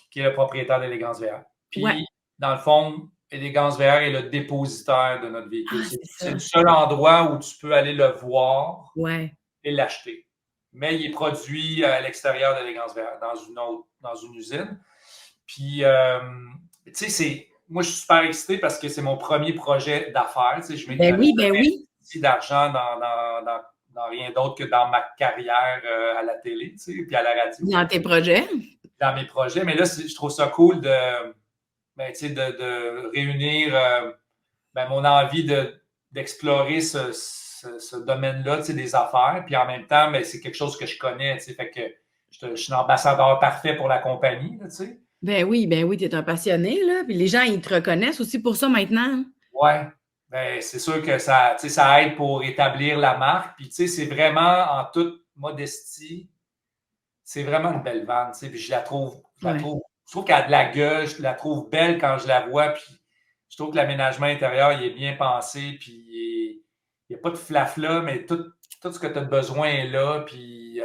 qui est le propriétaire d'Élégance VR. Puis, Ouais. dans le fond, Élégance VR est le dépositaire de notre véhicule. Ah, c'est C'est ça. le seul endroit où tu peux aller le voir Ouais. et l'acheter. Mais il est produit à l'extérieur d'Élégance VR, dans une usine. Puis, tu sais, moi, je suis super excité parce que c'est mon premier projet d'affaires. Tu sais, je Ben oui, ben oui. investi d'argent dans rien d'autre que dans ma carrière à la télé, tu sais, puis à la radio. Dans tes projets. Dans mes projets. Mais là, je trouve ça cool ben, tu sais, de réunir ben, mon envie d'explorer ce domaine-là, tu sais, des affaires. Puis en même temps, ben, c'est quelque chose que je connais, tu sais, fait que je suis l'ambassadeur parfait pour la compagnie, là, tu sais. Ben oui, tu es un passionné, là. Puis les gens, ils te reconnaissent aussi pour ça maintenant. Ouais. Ben, c'est sûr que ça, tu sais, ça aide pour établir la marque. Puis, tu sais, c'est vraiment, en toute modestie, c'est vraiment une belle vanne, tu sais. Puis je trouve qu'elle a de la gueule, je la trouve belle quand je la vois. Puis je trouve que l'aménagement intérieur, il est bien pensé. Puis il n'y a pas de flafla, mais tout ce que tu as besoin est là. Puis,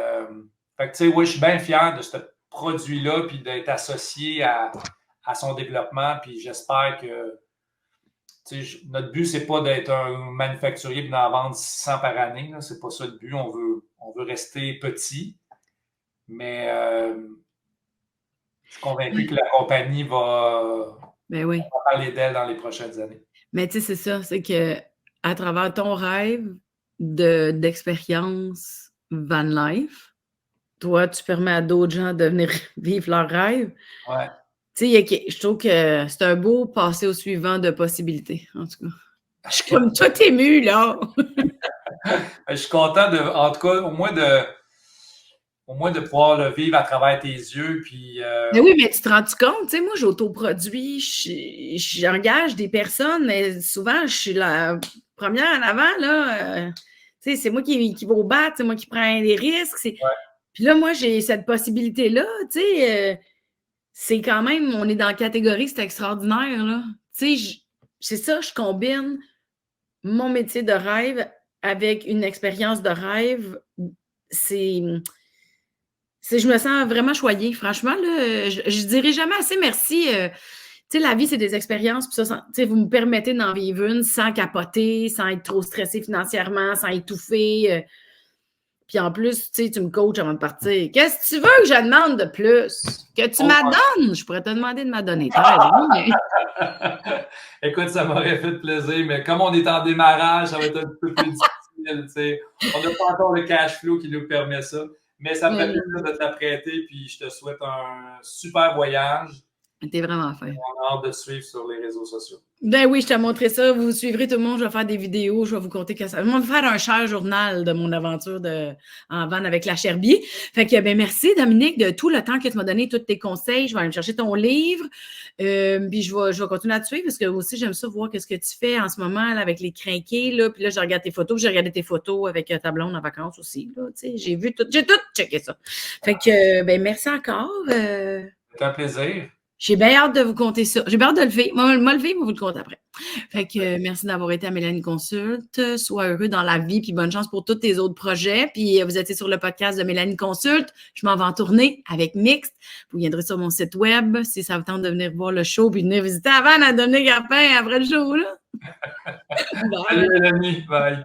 fait que, tu sais, oui, je suis bien fier de ce produit-là, puis d'être associé à son développement. Puis j'espère que, tu sais, notre but, c'est pas d'être un manufacturier et d'en vendre 600 par année. Là. C'est pas ça le but. On veut rester petit. Mais je suis convaincu que la compagnie va parler d'elle dans les prochaines années. Mais tu sais, c'est ça. C'est que à travers ton rêve d'expérience van life, toi, tu permets à d'autres gens de venir vivre leur rêve. Ouais. Tu sais, je trouve que c'est un beau passer au suivant de possibilités, en tout cas. Je suis comme tout émue, là. Je suis content, en tout cas, au moins de pouvoir le vivre à travers tes yeux. Puis, Mais oui, mais tu te rends-tu compte? Tu sais, moi, j'autoproduis, j'engage des personnes, mais souvent, je suis la première en avant, là. Tu sais, c'est moi qui vais au bat, c'est moi qui prends des risques. Ouais. Puis là, moi, j'ai cette possibilité-là, tu sais. C'est quand même, on est dans la catégorie, c'est extraordinaire, là. Tu sais, c'est ça, je combine mon métier de rêve avec une expérience de rêve. Je me sens vraiment choyée, franchement, là. Je dirais jamais assez merci. Tu sais, la vie, c'est des expériences, puis ça, tu sais, vous me permettez d'en vivre une sans capoter, sans être trop stressée financièrement, sans étouffer. Puis en plus, tu sais, tu me coaches avant de partir. Qu'est-ce que tu veux que je demande de plus? Que tu m'adonnes? Je pourrais te demander de m'adonner. Écoute, ça m'aurait fait plaisir, mais comme on est en démarrage, ça va être un peu plus difficile. Tu sais. On n'a pas encore le cash flow qui nous permet ça. Mais ça me fait plaisir de t'apprêter, puis je te souhaite un super voyage. T'es vraiment fin. On a hâte de te suivre sur les réseaux sociaux. Ben oui, je t'ai montré ça. Vous suivrez tout le monde. Je vais faire des vidéos. Je vais vous compter que ça. Je vais faire un cher journal de mon aventure en van avec la Cherbier. Fait que, ben merci, Dominique, de tout le temps que tu m'as donné, tous tes conseils. Je vais aller me chercher ton livre. Puis je vais continuer à te suivre parce que aussi, j'aime ça voir ce que tu fais en ce moment là, avec les crinqués. Là. Puis là, je regarde tes photos. J'ai regardé tes photos avec ta blonde en vacances aussi. Là, j'ai vu tout. J'ai tout checké ça. Fait que, ben merci encore. C'est un plaisir. J'ai bien hâte de vous compter ça. J'ai bien hâte de le vivre. Moi, le vivre, moi, vous le compte après. Fait que merci d'avoir été à Mélanie Consulte. Sois heureux dans la vie, puis bonne chance pour tous tes autres projets. Puis vous êtes sur le podcast de Mélanie Consulte. Je m'en vais en tournée avec Mixte. Vous viendrez sur mon site web si ça vous tente de venir voir le show, puis de venir visiter avant à Dominique Garpin après le show. Là. Salut Mélanie, bye.